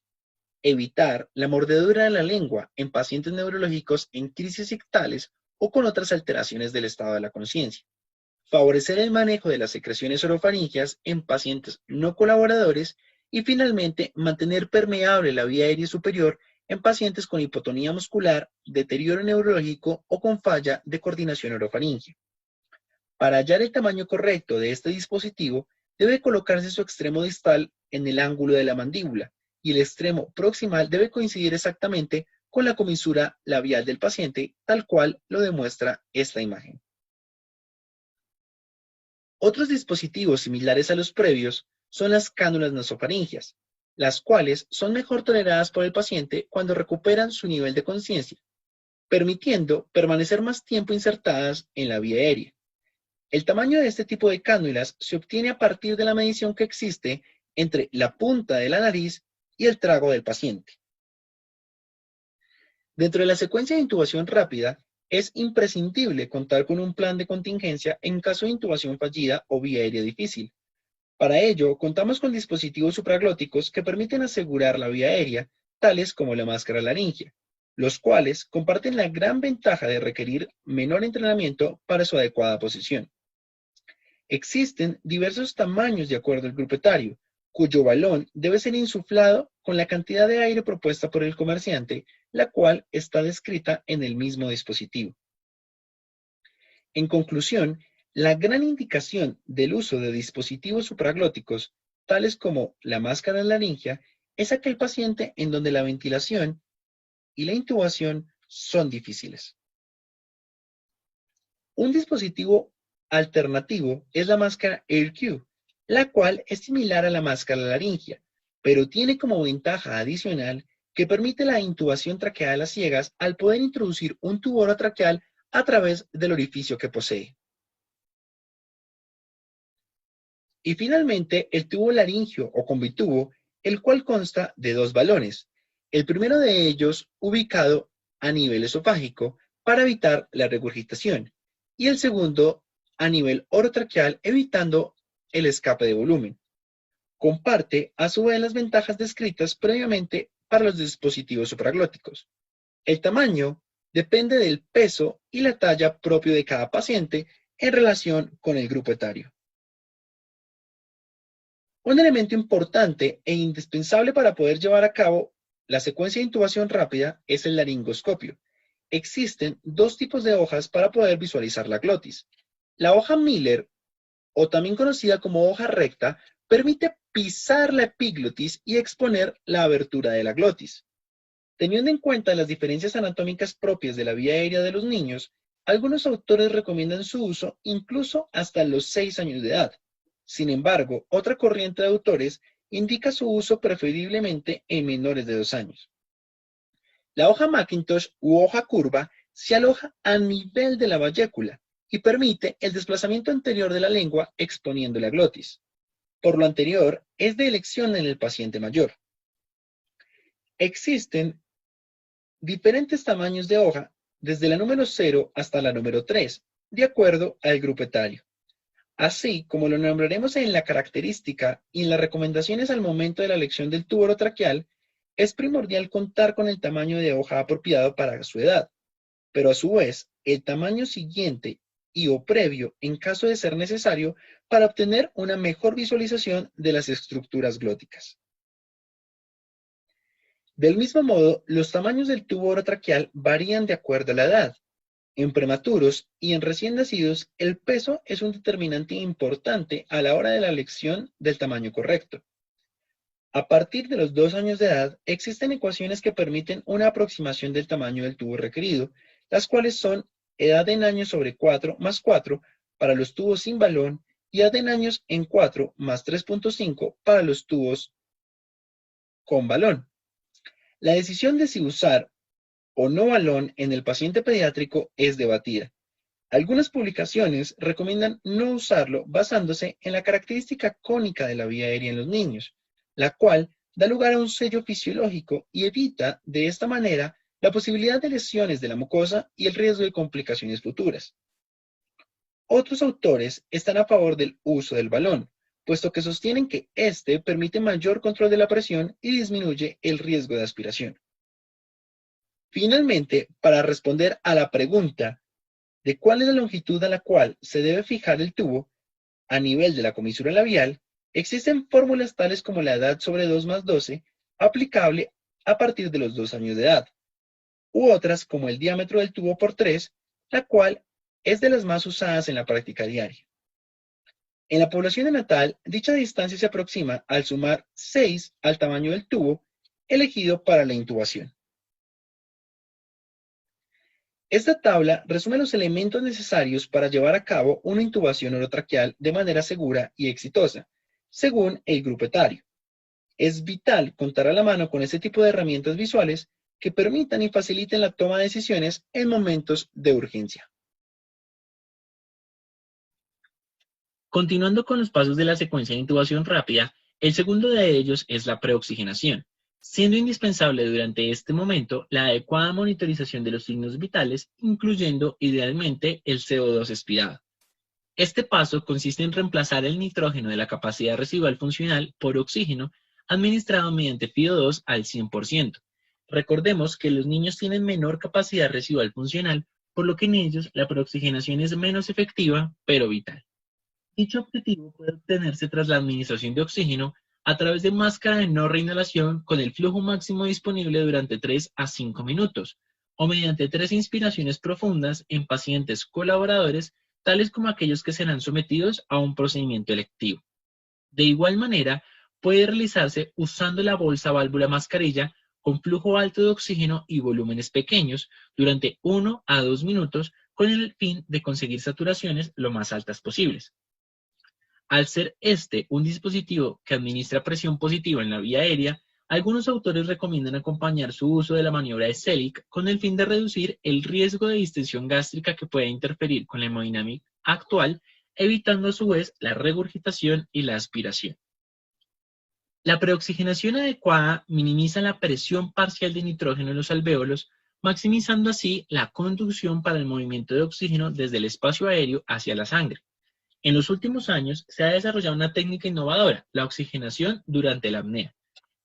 evitar la mordedura de la lengua en pacientes neurológicos en crisis ictales o con otras alteraciones del estado de la conciencia; favorecer el manejo de las secreciones orofaringeas en pacientes no colaboradores; y finalmente, mantener permeable la vía aérea superior en pacientes con hipotonía muscular, deterioro neurológico o con falla de coordinación orofaringea. Para hallar el tamaño correcto de este dispositivo, debe colocarse su extremo distal en el ángulo de la mandíbula y el extremo proximal debe coincidir exactamente con la comisura labial del paciente, tal cual lo demuestra esta imagen. Otros dispositivos similares a los previos son las cánulas nasofaringeas, las cuales son mejor toleradas por el paciente cuando recuperan su nivel de conciencia, permitiendo permanecer más tiempo insertadas en la vía aérea. El tamaño de este tipo de cánulas se obtiene a partir de la medición que existe entre la punta de la nariz y el trago del paciente. Dentro de la secuencia de intubación rápida, es imprescindible contar con un plan de contingencia en caso de intubación fallida o vía aérea difícil. Para ello, contamos con dispositivos supraglóticos que permiten asegurar la vía aérea, tales como la máscara laringea, los cuales comparten la gran ventaja de requerir menor entrenamiento para su adecuada posición. Existen diversos tamaños de acuerdo al grupo etario, cuyo balón debe ser insuflado con la cantidad de aire propuesta por el comerciante, la cual está descrita en el mismo dispositivo. En conclusión, la gran indicación del uso de dispositivos supraglóticos, tales como la máscara laringea, es aquel paciente en donde la ventilación y la intubación son difíciles. Un dispositivo alternativo es la máscara AirQ, la cual es similar a la máscara laringea, pero tiene como ventaja adicional que permite la intubación traqueal a ciegas al poder introducir un tubo orotraqueal a través del orificio que posee. Y finalmente, el tubo laringio o convitubo, el cual consta de dos balones. El primero de ellos ubicado a nivel esofágico para evitar la regurgitación y el segundo a nivel orotraqueal evitando el escape de volumen. Comparte a su vez las ventajas descritas previamente para los dispositivos supraglóticos. El tamaño depende del peso y la talla propio de cada paciente en relación con el grupo etario. Un elemento importante e indispensable para poder llevar a cabo la secuencia de intubación rápida es el laringoscopio. Existen dos tipos de hojas para poder visualizar la glotis. La hoja Miller, o también conocida como hoja recta, permite pisar la epiglotis y exponer la abertura de la glotis. Teniendo en cuenta las diferencias anatómicas propias de la vía aérea de los niños, algunos autores recomiendan su uso incluso hasta los 6 años de edad. Sin embargo, otra corriente de autores indica su uso preferiblemente en menores de 2 años. La hoja Macintosh u hoja curva se aloja a nivel de la bayécula y permite el desplazamiento anterior de la lengua exponiendo la glotis. Por lo anterior, es de elección en el paciente mayor. Existen diferentes tamaños de hoja, desde la número 0 hasta la número 3, de acuerdo al grupo etario. Así como lo nombraremos en la característica y en las recomendaciones al momento de la elección del tubo orotraqueal, es primordial contar con el tamaño de hoja apropiado para su edad, pero a su vez, el tamaño siguiente y o previo en caso de ser necesario para obtener una mejor visualización de las estructuras glóticas. Del mismo modo, los tamaños del tubo orotraqueal varían de acuerdo a la edad. En prematuros y en recién nacidos, el peso es un determinante importante a la hora de la elección del tamaño correcto. A partir de los 2 años de edad, existen ecuaciones que permiten una aproximación del tamaño del tubo requerido, las cuales son edad en años sobre 4 más 4 para los tubos sin balón y edad en años en 4 más 3.5 para los tubos con balón. La decisión de si usar o no balón en el paciente pediátrico es debatida. Algunas publicaciones recomiendan no usarlo basándose en la característica cónica de la vía aérea en los niños, la cual da lugar a un sello fisiológico y evita, de esta manera, la posibilidad de lesiones de la mucosa y el riesgo de complicaciones futuras. Otros autores están a favor del uso del balón, puesto que sostienen que éste permite mayor control de la presión y disminuye el riesgo de aspiración. Finalmente, para responder a la pregunta de cuál es la longitud a la cual se debe fijar el tubo a nivel de la comisura labial, existen fórmulas tales como la edad sobre 2 más 12, aplicable a partir de los 2 años de edad, u otras como el diámetro del tubo por 3, la cual es de las más usadas en la práctica diaria. En la población neonatal, dicha distancia se aproxima al sumar 6 al tamaño del tubo elegido para la intubación. Esta tabla resume los elementos necesarios para llevar a cabo una intubación orotraqueal de manera segura y exitosa, según el grupo etario. Es vital contar a la mano con este tipo de herramientas visuales que permitan y faciliten la toma de decisiones en momentos de urgencia. Continuando con los pasos de la secuencia de intubación rápida, el segundo de ellos es la preoxigenación, siendo indispensable durante este momento la adecuada monitorización de los signos vitales, incluyendo idealmente el CO2 expirado. Este paso consiste en reemplazar el nitrógeno de la capacidad residual funcional por oxígeno administrado mediante FiO2 al 100%. Recordemos que los niños tienen menor capacidad residual funcional, por lo que en ellos la preoxigenación es menos efectiva, pero vital. Dicho objetivo puede obtenerse tras la administración de oxígeno a través de máscara de no reinhalación con el flujo máximo disponible durante 3 a 5 minutos, o mediante 3 inspiraciones profundas en pacientes colaboradores, tales como aquellos que serán sometidos a un procedimiento electivo. De igual manera, puede realizarse usando la bolsa válvula mascarilla con flujo alto de oxígeno y volúmenes pequeños durante 1 a 2 minutos con el fin de conseguir saturaciones lo más altas posibles. Al ser este un dispositivo que administra presión positiva en la vía aérea, algunos autores recomiendan acompañar su uso de la maniobra de Selig con el fin de reducir el riesgo de distensión gástrica que puede interferir con la hemodinámica actual, evitando a su vez la regurgitación y la aspiración. La preoxigenación adecuada minimiza la presión parcial de nitrógeno en los alvéolos, maximizando así la conducción para el movimiento de oxígeno desde el espacio aéreo hacia la sangre. En los últimos años se ha desarrollado una técnica innovadora, la oxigenación durante la apnea.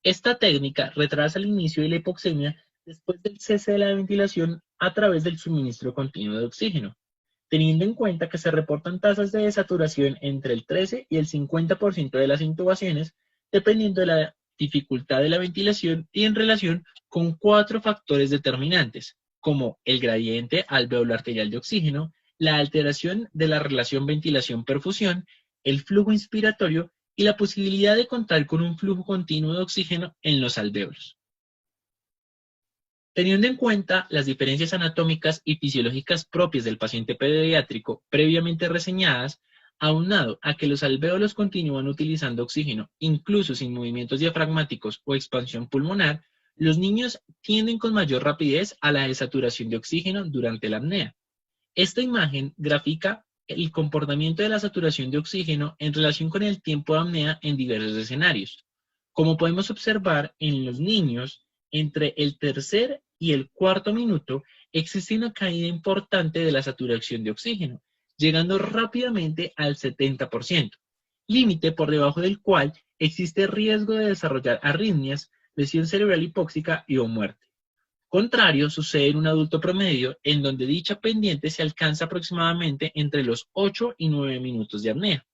Esta técnica retrasa el inicio de la hipoxemia después del cese de la ventilación a través del suministro continuo de oxígeno, teniendo en cuenta que se reportan tasas de desaturación entre el 13 y el 50% de las intubaciones, dependiendo de la dificultad de la ventilación y en relación con 4 factores determinantes, como el gradiente alveolo-arterial de oxígeno, la alteración de la relación ventilación-perfusión, el flujo inspiratorio y la posibilidad de contar con un flujo continuo de oxígeno en los alvéolos. Teniendo en cuenta las diferencias anatómicas y fisiológicas propias del paciente pediátrico previamente reseñadas, aunado a que los alvéolos continúan utilizando oxígeno incluso sin movimientos diafragmáticos o expansión pulmonar, los niños tienden con mayor rapidez a la desaturación de oxígeno durante la apnea. Esta imagen grafica el comportamiento de la saturación de oxígeno en relación con el tiempo de apnea en diversos escenarios. Como podemos observar en los niños, entre el tercer y el cuarto minuto existe una caída importante de la saturación de oxígeno, llegando rápidamente al 70%, límite por debajo del cual existe riesgo de desarrollar arritmias, lesión cerebral hipóxica y o muerte. Contrario sucede en un adulto promedio, en donde dicha pendiente se alcanza aproximadamente entre los 8 y 9 minutos de apnea.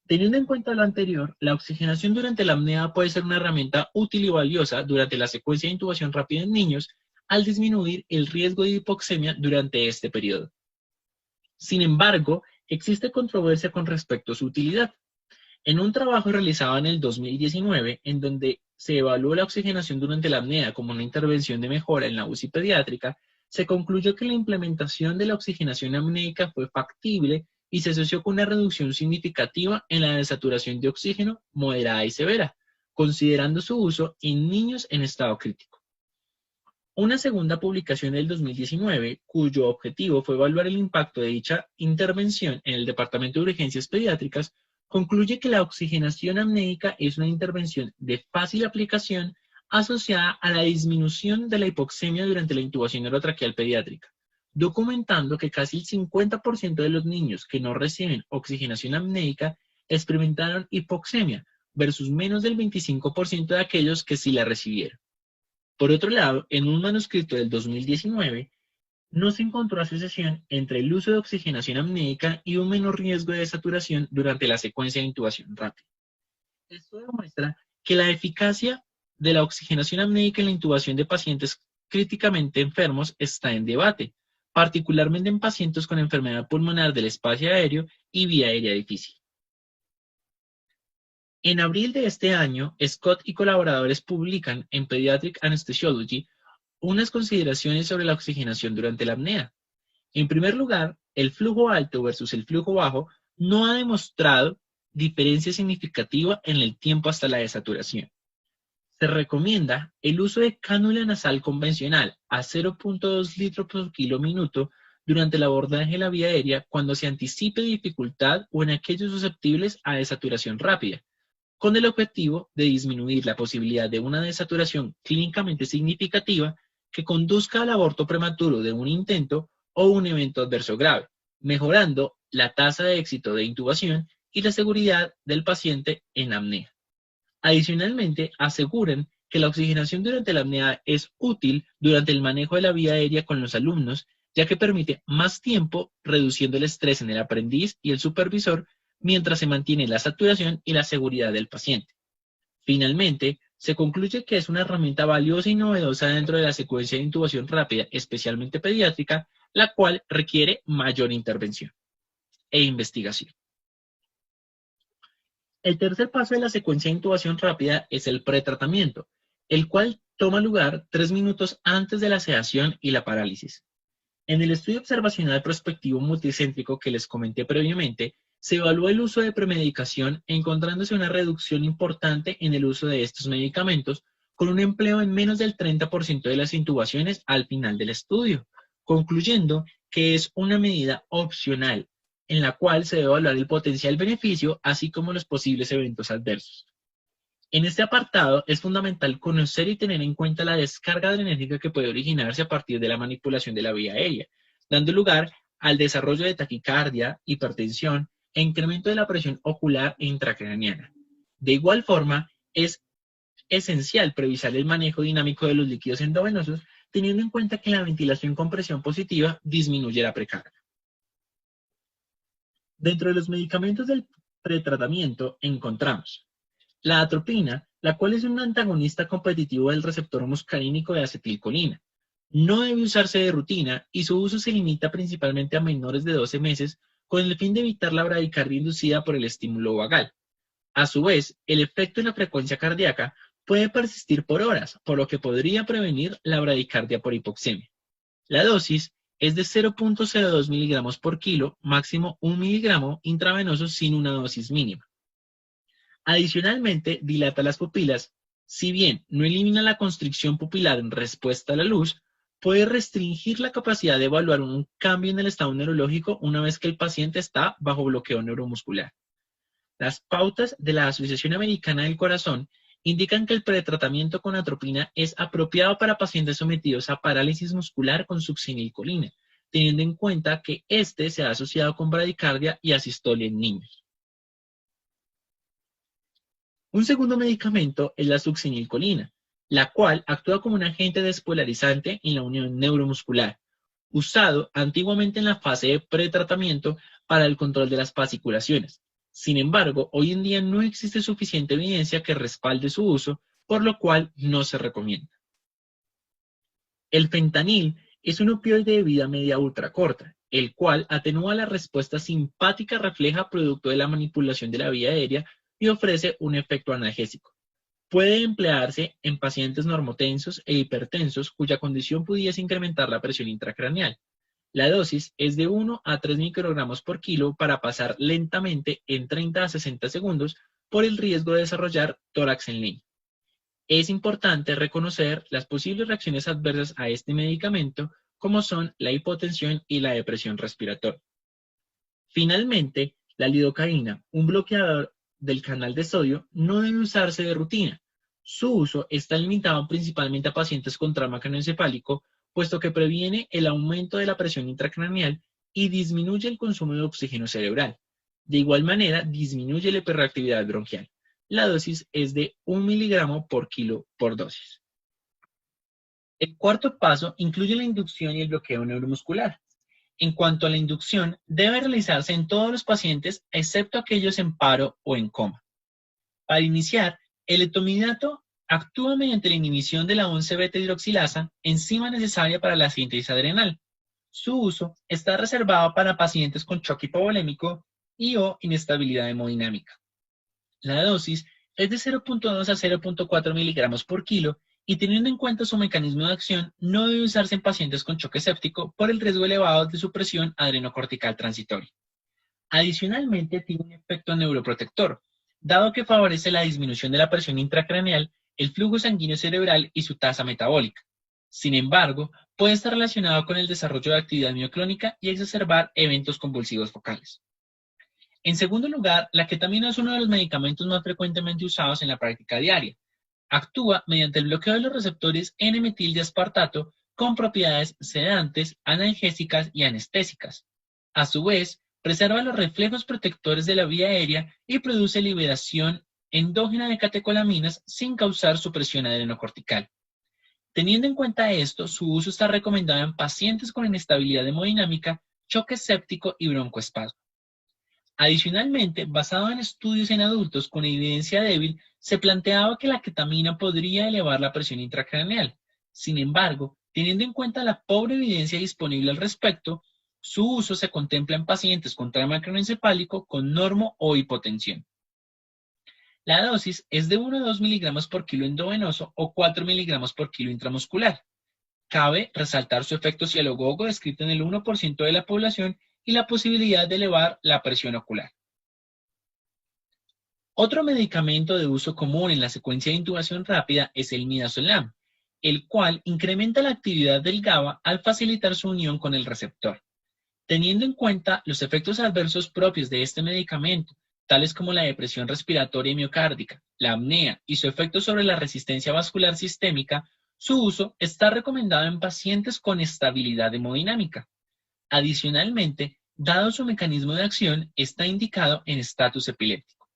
Teniendo en cuenta lo anterior, la oxigenación durante la apnea puede ser una herramienta útil y valiosa durante la secuencia de intubación rápida en niños al disminuir el riesgo de hipoxemia durante este periodo. Sin embargo, existe controversia con respecto a su utilidad. En un trabajo realizado en el 2019, en donde se evaluó la oxigenación durante la apnea como una intervención de mejora en la UCI pediátrica, se concluyó que la implementación de la oxigenación amniótica fue factible y se asoció con una reducción significativa en la desaturación de oxígeno moderada y severa, considerando su uso en niños en estado crítico. Una segunda publicación del 2019, cuyo objetivo fue evaluar el impacto de dicha intervención en el Departamento de Urgencias Pediátricas, concluye que la oxigenación amniótica es una intervención de fácil aplicación asociada a la disminución de la hipoxemia durante la intubación orotraqueal pediátrica, documentando que casi el 50% de los niños que no reciben oxigenación amniótica experimentaron hipoxemia, versus menos del 25% de aquellos que sí la recibieron. Por otro lado, en un manuscrito del 2019, no se encontró asociación entre el uso de oxigenación amniótica y un menor riesgo de desaturación durante la secuencia de intubación rápida. Esto demuestra que la eficacia de la oxigenación amniótica en la intubación de pacientes críticamente enfermos está en debate, particularmente en pacientes con enfermedad pulmonar del espacio aéreo y vía aérea difícil. En abril de este año, Scott y colaboradores publican en Pediatric Anesthesiology unas consideraciones sobre la oxigenación durante la apnea. En primer lugar, el flujo alto versus el flujo bajo no ha demostrado diferencia significativa en el tiempo hasta la desaturación. Se recomienda el uso de cánula nasal convencional a 0.2 litros por kilo minuto durante el abordaje de la vía aérea cuando se anticipe dificultad o en aquellos susceptibles a desaturación rápida, con el objetivo de disminuir la posibilidad de una desaturación clínicamente significativa que conduzca al aborto prematuro de un intento o un evento adverso grave, mejorando la tasa de éxito de intubación y la seguridad del paciente en apnea. Adicionalmente, aseguran que la oxigenación durante la apnea es útil durante el manejo de la vía aérea con los alumnos, ya que permite más tiempo reduciendo el estrés en el aprendiz y el supervisor mientras se mantiene la saturación y la seguridad del paciente. Finalmente, se concluye que es una herramienta valiosa y novedosa dentro de la secuencia de intubación rápida, especialmente pediátrica, la cual requiere mayor intervención e investigación. El tercer paso de la secuencia de intubación rápida es el pretratamiento, el cual toma lugar 3 minutos antes de la sedación y la parálisis. En el estudio observacional prospectivo multicéntrico que les comenté previamente, se evaluó el uso de premedicación encontrándose una reducción importante en el uso de estos medicamentos con un empleo en menos del 30% de las intubaciones al final del estudio, concluyendo que es una medida opcional en la cual se debe evaluar el potencial beneficio así como los posibles eventos adversos. En este apartado es fundamental conocer y tener en cuenta la descarga adrenérgica que puede originarse a partir de la manipulación de la vía aérea, dando lugar al desarrollo de taquicardia, hipertensión e incremento de la presión ocular e intracraneana. De igual forma, es esencial previsar el manejo dinámico de los líquidos endovenosos, teniendo en cuenta que la ventilación con presión positiva disminuye la precarga. Dentro de los medicamentos del pretratamiento encontramos la atropina, la cual es un antagonista competitivo del receptor muscarínico de acetilcolina. No debe usarse de rutina y su uso se limita principalmente a menores de 12 meses con el fin de evitar la bradicardia inducida por el estímulo vagal. A su vez, el efecto en la frecuencia cardíaca puede persistir por horas, por lo que podría prevenir la bradicardia por hipoxemia. La dosis es de 0.02 miligramos por kilo, máximo 1 miligramo intravenoso sin una dosis mínima. Adicionalmente, dilata las pupilas. Si bien no elimina la constricción pupilar en respuesta a la luz, puede restringir la capacidad de evaluar un cambio en el estado neurológico una vez que el paciente está bajo bloqueo neuromuscular. Las pautas de la Asociación Americana del Corazón indican que el pretratamiento con atropina es apropiado para pacientes sometidos a parálisis muscular con succinilcolina, teniendo en cuenta que este se ha asociado con bradicardia y asistolia en niños. Un segundo medicamento es la succinilcolina, la cual actúa como un agente despolarizante en la unión neuromuscular, usado antiguamente en la fase de pretratamiento para el control de las fasciculaciones. Sin embargo, hoy en día no existe suficiente evidencia que respalde su uso, por lo cual no se recomienda. El fentanil es un opioide de vida media ultracorta, el cual atenúa la respuesta simpática refleja producto de la manipulación de la vía aérea y ofrece un efecto analgésico. Puede emplearse en pacientes normotensos e hipertensos cuya condición pudiese incrementar la presión intracraneal. La dosis es de 1 a 3 microgramos por kilo para pasar lentamente en 30 a 60 segundos por el riesgo de desarrollar tórax en línea. Es importante reconocer las posibles reacciones adversas a este medicamento, como son la hipotensión y la depresión respiratoria. Finalmente, la lidocaína, un bloqueador del canal de sodio, no debe usarse de rutina. Su uso está limitado principalmente a pacientes con trauma craneoencefálico, puesto que previene el aumento de la presión intracraneal y disminuye el consumo de oxígeno cerebral. De igual manera, disminuye la hiperreactividad bronquial. La dosis es de 1 miligramo por kilo por dosis. El cuarto paso incluye la inducción y el bloqueo neuromuscular. En cuanto a la inducción, debe realizarse en todos los pacientes, excepto aquellos en paro o en coma. Para iniciar, el etomidato actúa mediante la inhibición de la 11-beta-hidroxilasa, enzima necesaria para la síntesis adrenal. Su uso está reservado para pacientes con choque hipovolémico y o inestabilidad hemodinámica. La dosis es de 0.2 a 0.4 miligramos por kilo y teniendo en cuenta su mecanismo de acción, no debe usarse en pacientes con choque séptico por el riesgo elevado de supresión adrenocortical transitoria. Adicionalmente, tiene un efecto neuroprotector, dado que favorece la disminución de la presión intracraneal, el flujo sanguíneo cerebral y su tasa metabólica. Sin embargo, puede estar relacionado con el desarrollo de actividad mioclónica y exacerbar eventos convulsivos focales. En segundo lugar, la ketamina es uno de los medicamentos más frecuentemente usados en la práctica diaria. Actúa mediante el bloqueo de los receptores N-metildiaspartato con propiedades sedantes, analgésicas y anestésicas. A su vez, preserva los reflejos protectores de la vía aérea y produce liberación endógena de catecolaminas sin causar supresión adrenocortical. Teniendo en cuenta esto, su uso está recomendado en pacientes con inestabilidad hemodinámica, choque séptico y broncoespasmo. Adicionalmente, basado en estudios en adultos con evidencia débil, se planteaba que la ketamina podría elevar la presión intracraneal. Sin embargo, teniendo en cuenta la pobre evidencia disponible al respecto, su uso se contempla en pacientes con trauma craneoencefálico con normo o hipotensión. La dosis es de 1 a 2 miligramos por kilo endovenoso o 4 miligramos por kilo intramuscular. Cabe resaltar su efecto cialogogo descrito en el 1% de la población y la posibilidad de elevar la presión ocular. Otro medicamento de uso común en la secuencia de intubación rápida es el midazolam, el cual incrementa la actividad del GABA al facilitar su unión con el receptor. Teniendo en cuenta los efectos adversos propios de este medicamento, tales como la depresión respiratoria y miocárdica, la apnea y su efecto sobre la resistencia vascular sistémica, su uso está recomendado en pacientes con estabilidad hemodinámica. Adicionalmente, dado su mecanismo de acción, está indicado en estatus epiléptico.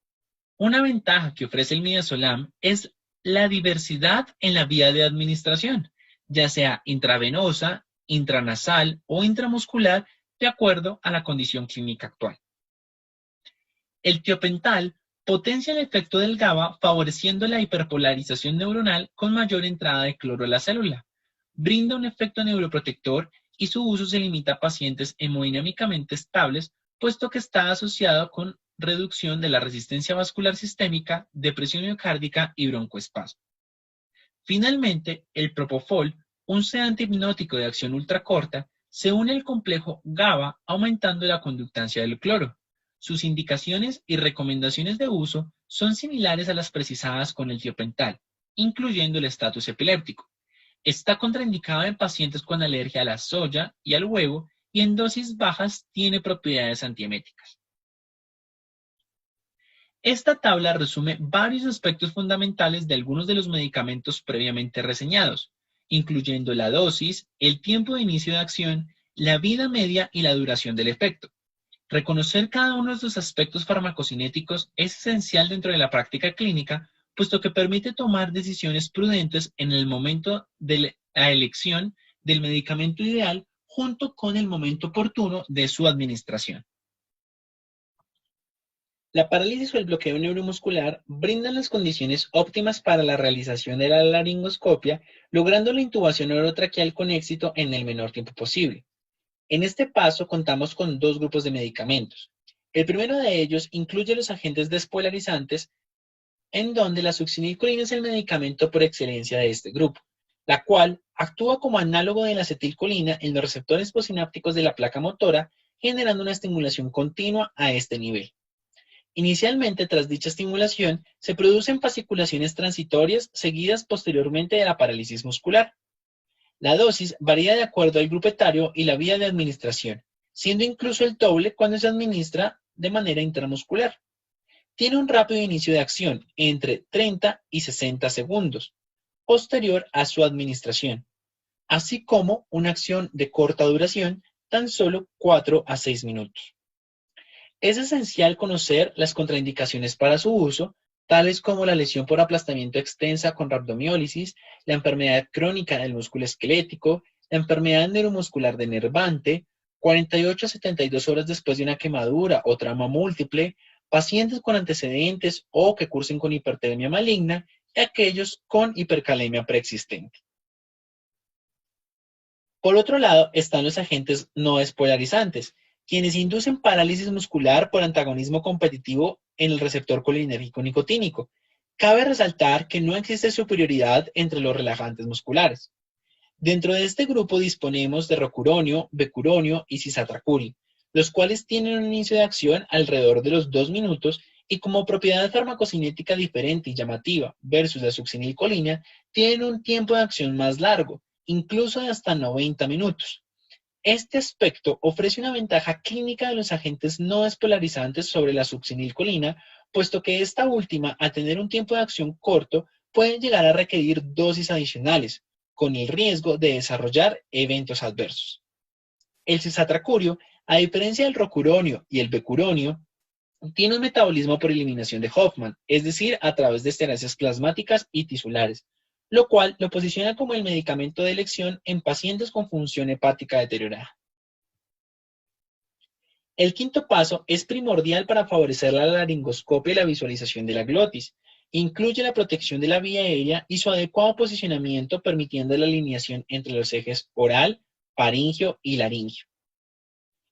Una ventaja que ofrece el midazolam es la diversidad en la vía de administración, ya sea intravenosa, intranasal o intramuscular, de acuerdo a la condición clínica actual. El tiopental potencia el efecto del GABA favoreciendo la hiperpolarización neuronal con mayor entrada de cloro a la célula. Brinda un efecto neuroprotector y su uso se limita a pacientes hemodinámicamente estables, puesto que está asociado con reducción de la resistencia vascular sistémica, depresión miocárdica y broncoespasmo. Finalmente, el propofol, un sedante hipnótico de acción ultracorta, se une al complejo GABA aumentando la conductancia del cloro. Sus indicaciones y recomendaciones de uso son similares a las precisadas con el tiopental, incluyendo el estatus epiléptico. Está contraindicado en pacientes con alergia a la soya y al huevo y en dosis bajas tiene propiedades antieméticas. Esta tabla resume varios aspectos fundamentales de algunos de los medicamentos previamente reseñados, incluyendo la dosis, el tiempo de inicio de acción, la vida media y la duración del efecto. Reconocer cada uno de estos aspectos farmacocinéticos es esencial dentro de la práctica clínica, puesto que permite tomar decisiones prudentes en el momento de la elección del medicamento ideal junto con el momento oportuno de su administración. La parálisis o el bloqueo neuromuscular brindan las condiciones óptimas para la realización de la laringoscopia, logrando la intubación orotraqueal con éxito en el menor tiempo posible. En este paso contamos con dos grupos de medicamentos. El primero de ellos incluye los agentes despolarizantes en donde la succinilcolina es el medicamento por excelencia de este grupo, la cual actúa como análogo de la acetilcolina en los receptores postsinápticos de la placa motora, generando una estimulación continua a este nivel. Inicialmente, tras dicha estimulación, se producen fasciculaciones transitorias seguidas posteriormente de la parálisis muscular. La dosis varía de acuerdo al grupo etario y la vía de administración, siendo incluso el doble cuando se administra de manera intramuscular. Tiene un rápido inicio de acción, entre 30 y 60 segundos, posterior a su administración, así como una acción de corta duración, tan solo 4 a 6 minutos. Es esencial conocer las contraindicaciones para su uso, tales como la lesión por aplastamiento extensa con rhabdomiólisis, la enfermedad crónica del músculo esquelético, la enfermedad neuromuscular denervante, 48 a 72 horas después de una quemadura o trauma múltiple, pacientes con antecedentes o que cursen con hipertermia maligna y aquellos con hipercalemia preexistente. Por otro lado, están los agentes no despolarizantes, quienes inducen parálisis muscular por antagonismo competitivo en el receptor colinérgico nicotínico. Cabe resaltar que no existe superioridad entre los relajantes musculares. Dentro de este grupo disponemos de rocuronio, becuronio y cisatracurio, los cuales tienen un inicio de acción alrededor de los 2 minutos y como propiedad farmacocinética diferente y llamativa versus la succinilcolina, tienen un tiempo de acción más largo, incluso de hasta 90 minutos. Este aspecto ofrece una ventaja clínica de los agentes no despolarizantes sobre la succinilcolina, puesto que esta última, al tener un tiempo de acción corto, puede llegar a requerir dosis adicionales, con el riesgo de desarrollar eventos adversos. El cisatracurio, a diferencia del rocuronio y el becuronio, tiene un metabolismo por eliminación de Hoffman, es decir, a través de esteracias plasmáticas y tisulares, lo cual lo posiciona como el medicamento de elección en pacientes con función hepática deteriorada. El quinto paso es primordial para favorecer la laringoscopia y la visualización de la glotis. Incluye la protección de la vía aérea y su adecuado posicionamiento, permitiendo la alineación entre los ejes oral, faringio y laringio.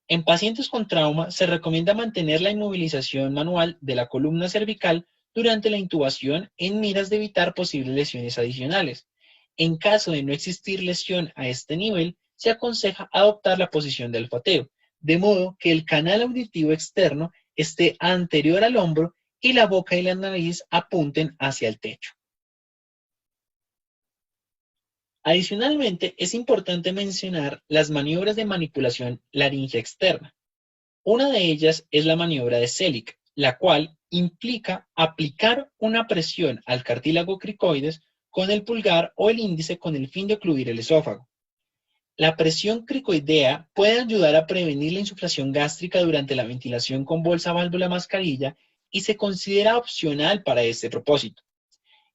En pacientes con trauma se recomienda mantener la inmovilización manual de la columna cervical durante la intubación en miras de evitar posibles lesiones adicionales. En caso de no existir lesión a este nivel, se aconseja adoptar la posición de olfateo, de modo que el canal auditivo externo esté anterior al hombro y la boca y la nariz apunten hacia el techo. Adicionalmente, es importante mencionar las maniobras de manipulación laringea externa. Una de ellas es la maniobra de Selig, la cual implica aplicar una presión al cartílago cricoides con el pulgar o el índice con el fin de ocluir el esófago. La presión cricoidea puede ayudar a prevenir la insuflación gástrica durante la ventilación con bolsa válvula mascarilla y se considera opcional para este propósito.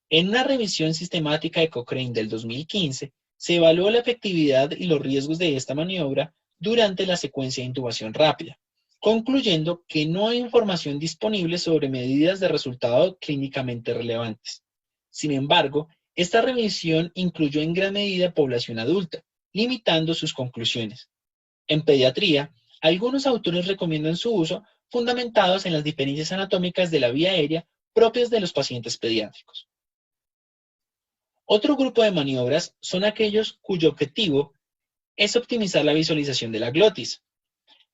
En una revisión sistemática de Cochrane del 2015, se evaluó la efectividad y los riesgos de esta maniobra durante la secuencia de intubación rápida, concluyendo que no hay información disponible sobre medidas de resultado clínicamente relevantes. Sin embargo, esta revisión incluyó en gran medida población adulta, limitando sus conclusiones. En pediatría, algunos autores recomiendan su uso fundamentados en las diferencias anatómicas de la vía aérea propias de los pacientes pediátricos. Otro grupo de maniobras son aquellos cuyo objetivo es optimizar la visualización de la glotis.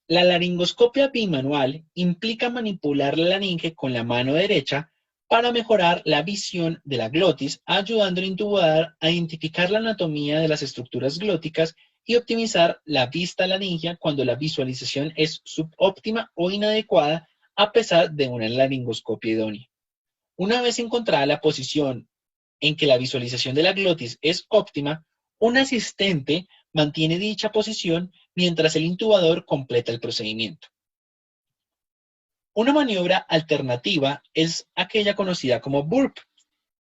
La laringoscopia bimanual implica manipular la laringe con la mano derecha para mejorar la visión de la glotis, ayudando al intubador a identificar la anatomía de las estructuras glóticas y optimizar la vista laringea cuando la visualización es subóptima o inadecuada a pesar de una laringoscopia idónea. Una vez encontrada la posición en que la visualización de la glotis es óptima, un asistente mantiene dicha posición mientras el intubador completa el procedimiento. Una maniobra alternativa es aquella conocida como burp,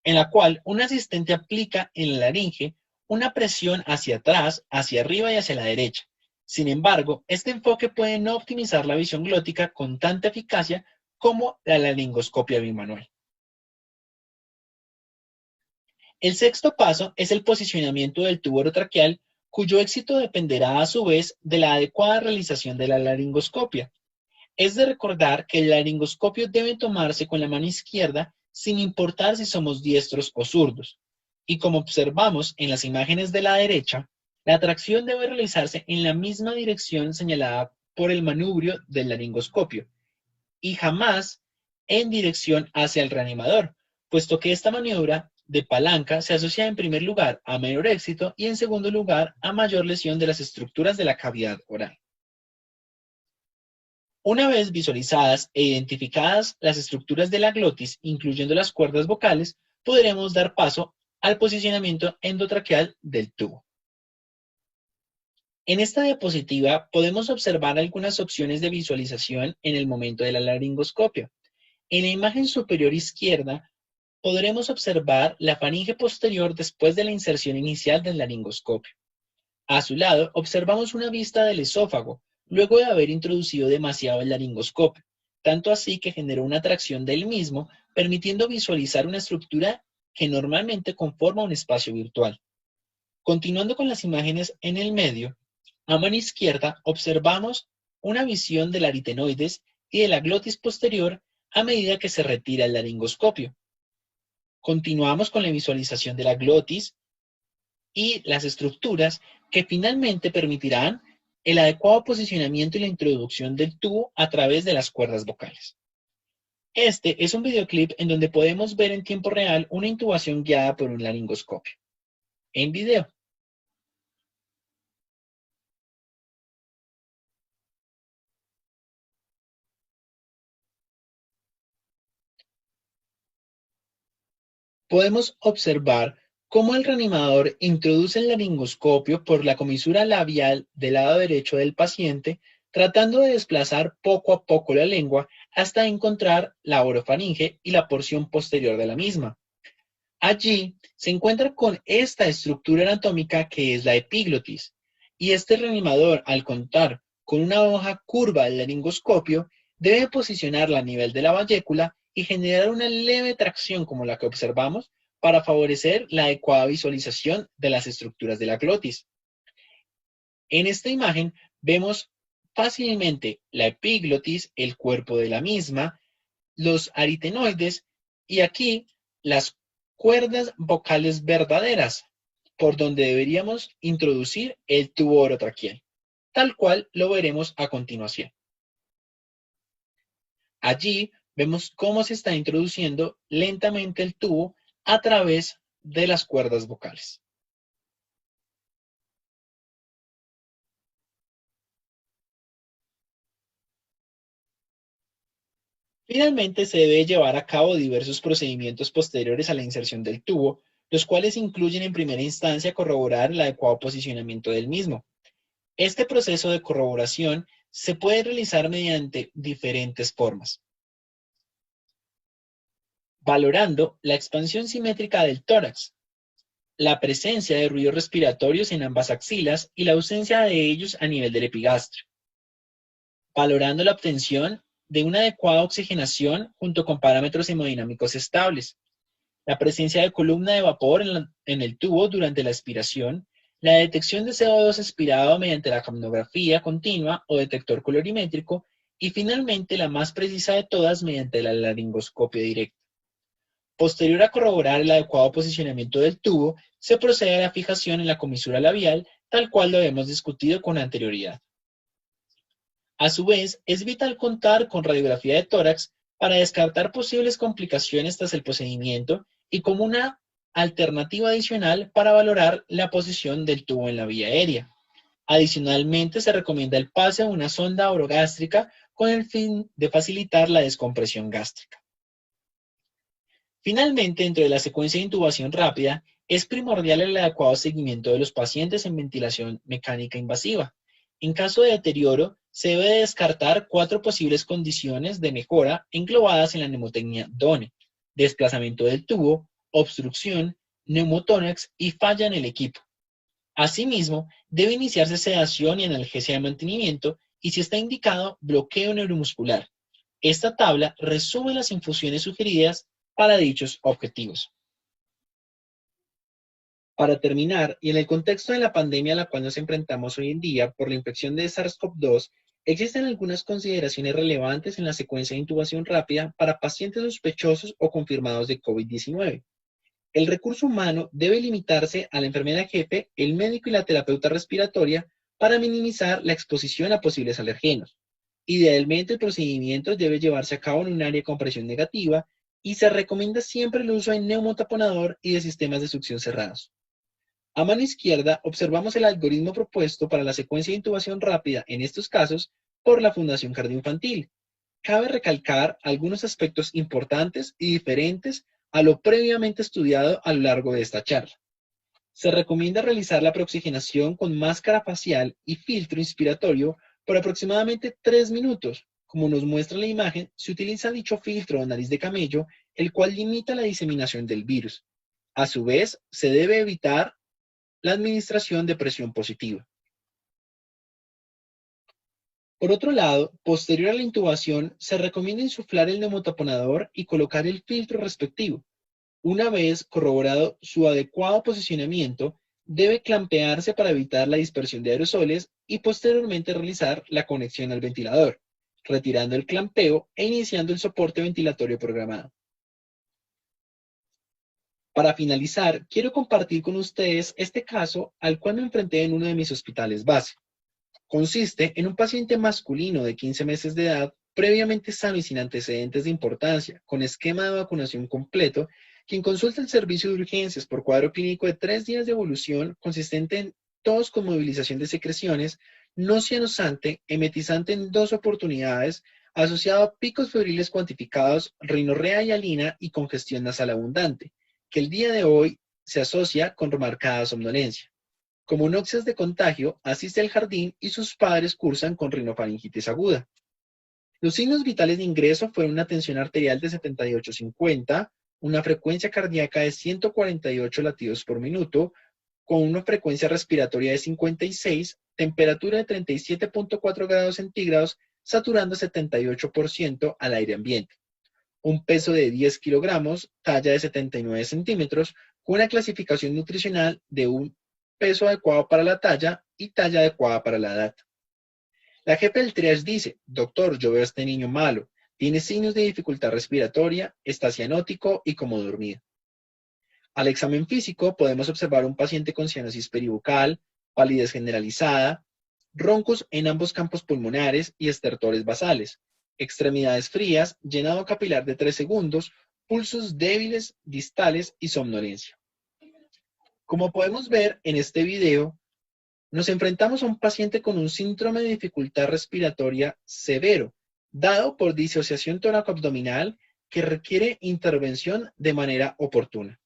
en la cual un asistente aplica en la laringe una presión hacia atrás, hacia arriba y hacia la derecha. Sin embargo, este enfoque puede no optimizar la visión glótica con tanta eficacia como la laringoscopia bimanual. El sexto paso es el posicionamiento del tubo orotraqueal, cuyo éxito dependerá a su vez de la adecuada realización de la laringoscopia. Es de recordar que el laringoscopio debe tomarse con la mano izquierda sin importar si somos diestros o zurdos. Y como observamos en las imágenes de la derecha, la tracción debe realizarse en la misma dirección señalada por el manubrio del laringoscopio y jamás en dirección hacia el reanimador, puesto que esta maniobra de palanca se asocia en primer lugar a menor éxito y en segundo lugar a mayor lesión de las estructuras de la cavidad oral. Una vez visualizadas e identificadas las estructuras de la glotis, incluyendo las cuerdas vocales, podremos dar paso al posicionamiento endotraqueal del tubo. En esta diapositiva podemos observar algunas opciones de visualización en el momento de la laringoscopia. En la imagen superior izquierda podremos observar la faringe posterior después de la inserción inicial del laringoscopio. A su lado observamos una vista del esófago, luego de haber introducido demasiado el laringoscopio, tanto así que generó una tracción del mismo, permitiendo visualizar una estructura que normalmente conforma un espacio virtual. Continuando con las imágenes en el medio, a mano izquierda observamos una visión del aritenoides y de la glotis posterior a medida que se retira el laringoscopio. Continuamos con la visualización de la glotis y las estructuras que finalmente permitirán el adecuado posicionamiento y la introducción del tubo a través de las cuerdas vocales. Este es un videoclip en donde podemos ver en tiempo real una intubación guiada por un laringoscopio. En video. Podemos observar cómo el reanimador introduce el laringoscopio por la comisura labial del lado derecho del paciente, tratando de desplazar poco a poco la lengua hasta encontrar la orofaringe y la porción posterior de la misma. Allí se encuentra con esta estructura anatómica que es la epiglotis, y este reanimador, al contar con una hoja curva del laringoscopio, debe posicionarla a nivel de la vallécula y generar una leve tracción como la que observamos para favorecer la adecuada visualización de las estructuras de la glotis. En esta imagen vemos fácilmente la epiglotis, el cuerpo de la misma, los aritenoides y aquí las cuerdas vocales verdaderas, por donde deberíamos introducir el tubo orotraqueal, tal cual lo veremos a continuación. Allí vemos cómo se está introduciendo lentamente el tubo a través de las cuerdas vocales. Finalmente, se debe llevar a cabo diversos procedimientos posteriores a la inserción del tubo, los cuales incluyen en primera instancia corroborar el adecuado posicionamiento del mismo. Este proceso de corroboración se puede realizar mediante diferentes formas. Valorando la expansión simétrica del tórax, la presencia de ruidos respiratorios en ambas axilas y la ausencia de ellos a nivel del epigastrio. Valorando la obtención de una adecuada oxigenación junto con parámetros hemodinámicos estables. La presencia de columna de vapor en el tubo durante la expiración, la detección de CO2 expirado mediante la capnografía continua o detector colorimétrico y finalmente la más precisa de todas mediante la laringoscopia directa. Posterior a corroborar el adecuado posicionamiento del tubo, se procede a la fijación en la comisura labial, tal cual lo hemos discutido con anterioridad. A su vez, es vital contar con radiografía de tórax para descartar posibles complicaciones tras el procedimiento y como una alternativa adicional para valorar la posición del tubo en la vía aérea. Adicionalmente, se recomienda el pase a una sonda orogástrica con el fin de facilitar la descompresión gástrica. Finalmente, dentro de la secuencia de intubación rápida, es primordial el adecuado seguimiento de los pacientes en ventilación mecánica invasiva. En caso de deterioro, se debe descartar 4 posibles condiciones de mejora englobadas en la mnemotecnia DONE: desplazamiento del tubo, obstrucción, neumotórax y falla en el equipo. Asimismo, debe iniciarse sedación y analgesia de mantenimiento y, si está indicado, bloqueo neuromuscular. Esta tabla resume las infusiones sugeridas para dichos objetivos. Para terminar, y en el contexto de la pandemia a la cual nos enfrentamos hoy en día por la infección de SARS-CoV-2, Existen algunas consideraciones relevantes en la secuencia de intubación rápida para pacientes sospechosos o confirmados de COVID-19. El recurso humano debe limitarse a la enfermera jefe, el médico y la terapeuta respiratoria para minimizar la exposición a posibles alergenos. Idealmente, el procedimiento debe llevarse a cabo en un área con presión negativa y se recomienda siempre el uso de neumotaponador y de sistemas de succión cerrados. A mano izquierda observamos el algoritmo propuesto para la secuencia de intubación rápida en estos casos por la Fundación Cardioinfantil. Cabe recalcar algunos aspectos importantes y diferentes a lo previamente estudiado a lo largo de esta charla. Se recomienda realizar la preoxigenación con máscara facial y filtro inspiratorio por aproximadamente 3 minutos. Como nos muestra la imagen, se utiliza dicho filtro de nariz de camello, el cual limita la diseminación del virus. A su vez, se debe evitar la administración de presión positiva. Por otro lado, posterior a la intubación, se recomienda insuflar el neumotaponador y colocar el filtro respectivo. Una vez corroborado su adecuado posicionamiento, debe clampearse para evitar la dispersión de aerosoles y posteriormente realizar la conexión al ventilador, retirando el clampeo e iniciando el soporte ventilatorio programado. Para finalizar, quiero compartir con ustedes este caso al cual me enfrenté en uno de mis hospitales base. Consiste en un paciente masculino de 15 meses de edad, previamente sano y sin antecedentes de importancia, con esquema de vacunación completo, quien consulta el servicio de urgencias por cuadro clínico de 3 días de evolución, consistente en tos con movilización de secreciones, no cianosante, emetizante en 2 oportunidades, asociado a picos febriles cuantificados, rinorrea y alina y congestión nasal abundante, que el día de hoy se asocia con remarcada somnolencia. Como noxias de contagio, asiste al jardín y sus padres cursan con rinofaringitis aguda. Los signos vitales de ingreso fueron una tensión arterial de 78/50, una frecuencia cardíaca de 148 latidos por minuto, con una frecuencia respiratoria de 56, temperatura de 37.4 grados centígrados, saturando 78% al aire ambiente. Un peso de 10 kilogramos, talla de 79 centímetros, con una clasificación nutricional de un peso adecuado para la talla y talla adecuada para la edad. La jefe del triage dice: doctor, yo veo a este niño malo, tiene signos de dificultad respiratoria, está cianótico y como dormido. Al examen físico podemos observar un paciente con cianosis peribucal, palidez generalizada, roncos en ambos campos pulmonares y estertores basales, extremidades frías, llenado capilar de 3 segundos, pulsos débiles distales y somnolencia. Como podemos ver en este video, nos enfrentamos a un paciente con un síndrome de dificultad respiratoria severo, dado por disociación tóraco-abdominal que requiere intervención de manera oportuna.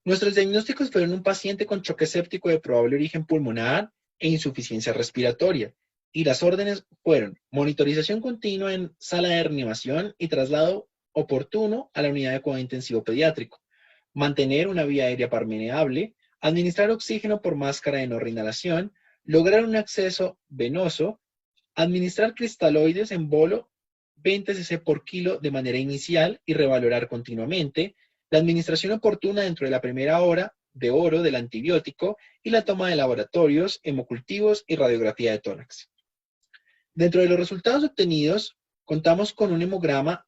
Nuestros diagnósticos fueron un paciente con choque séptico de probable origen pulmonar e insuficiencia respiratoria, y las órdenes fueron monitorización continua en sala de reanimación y traslado oportuno a la unidad de cuidado intensivo pediátrico, mantener una vía aérea permeable, administrar oxígeno por máscara de no reinhalación, lograr un acceso venoso, administrar cristaloides en bolo 20 cc por kilo de manera inicial y revalorar continuamente, la administración oportuna dentro de la primera hora de oro del antibiótico y la toma de laboratorios, hemocultivos y radiografía de tórax. Dentro de los resultados obtenidos, contamos con un hemograma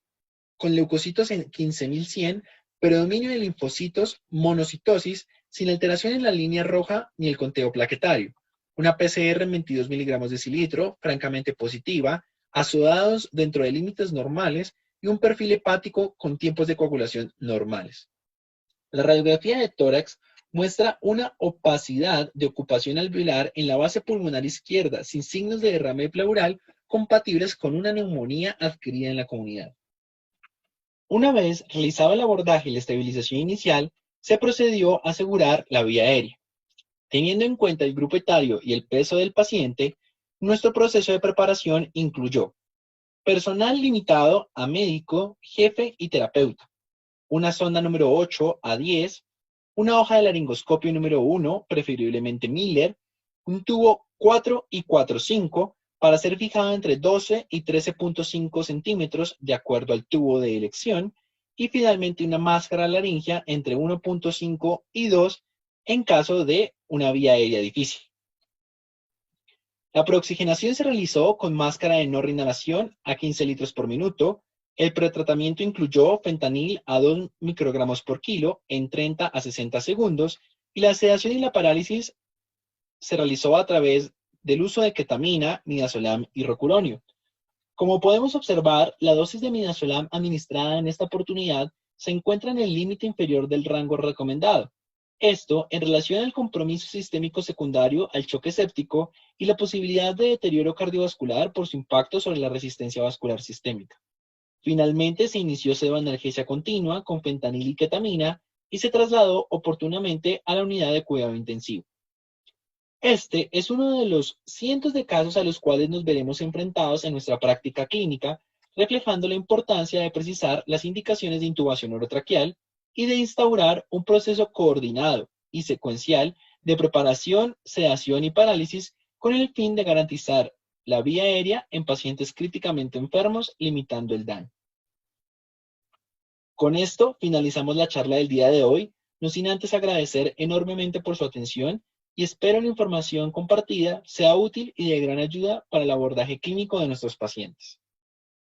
con leucocitos en 15.100, predominio de linfocitos, monocitosis, sin alteración en la línea roja ni el conteo plaquetario, una PCR en 22 miligramos decilitro, francamente positiva, azodados dentro de límites normales y un perfil hepático con tiempos de coagulación normales. La radiografía de tórax muestra una opacidad de ocupación alveolar en la base pulmonar izquierda, sin signos de derrame pleural compatibles con una neumonía adquirida en la comunidad. Una vez realizado el abordaje y la estabilización inicial, se procedió a asegurar la vía aérea. Teniendo en cuenta el grupo etario y el peso del paciente, nuestro proceso de preparación incluyó personal limitado a médico, jefe y terapeuta, una sonda número 8 a 10, una hoja de laringoscopio número 1, preferiblemente Miller, un tubo 4 y 4/5 para ser fijado entre 12 y 13.5 centímetros de acuerdo al tubo de elección, y finalmente una máscara laringea entre 1.5 y 2 en caso de una vía aérea difícil. La preoxigenación se realizó con máscara de no reinhalación a 15 litros por minuto. El pretratamiento incluyó fentanil a 2 microgramos por kilo en 30 a 60 segundos y la sedación y la parálisis se realizó a través del uso de ketamina, midazolam y rocuronio. Como podemos observar, la dosis de midazolam administrada en esta oportunidad se encuentra en el límite inferior del rango recomendado. Esto en relación al compromiso sistémico secundario al choque séptico y la posibilidad de deterioro cardiovascular por su impacto sobre la resistencia vascular sistémica. Finalmente, se inició pseudoanalgesia continua con fentanil y ketamina y se trasladó oportunamente a la unidad de cuidado intensivo. Este es uno de los cientos de casos a los cuales nos veremos enfrentados en nuestra práctica clínica, reflejando la importancia de precisar las indicaciones de intubación orotraqueal y de instaurar un proceso coordinado y secuencial de preparación, sedación y parálisis con el fin de garantizar la vía aérea en pacientes críticamente enfermos, limitando el daño. Con esto finalizamos la charla del día de hoy, no sin antes agradecer enormemente por su atención y espero la información compartida sea útil y de gran ayuda para el abordaje clínico de nuestros pacientes.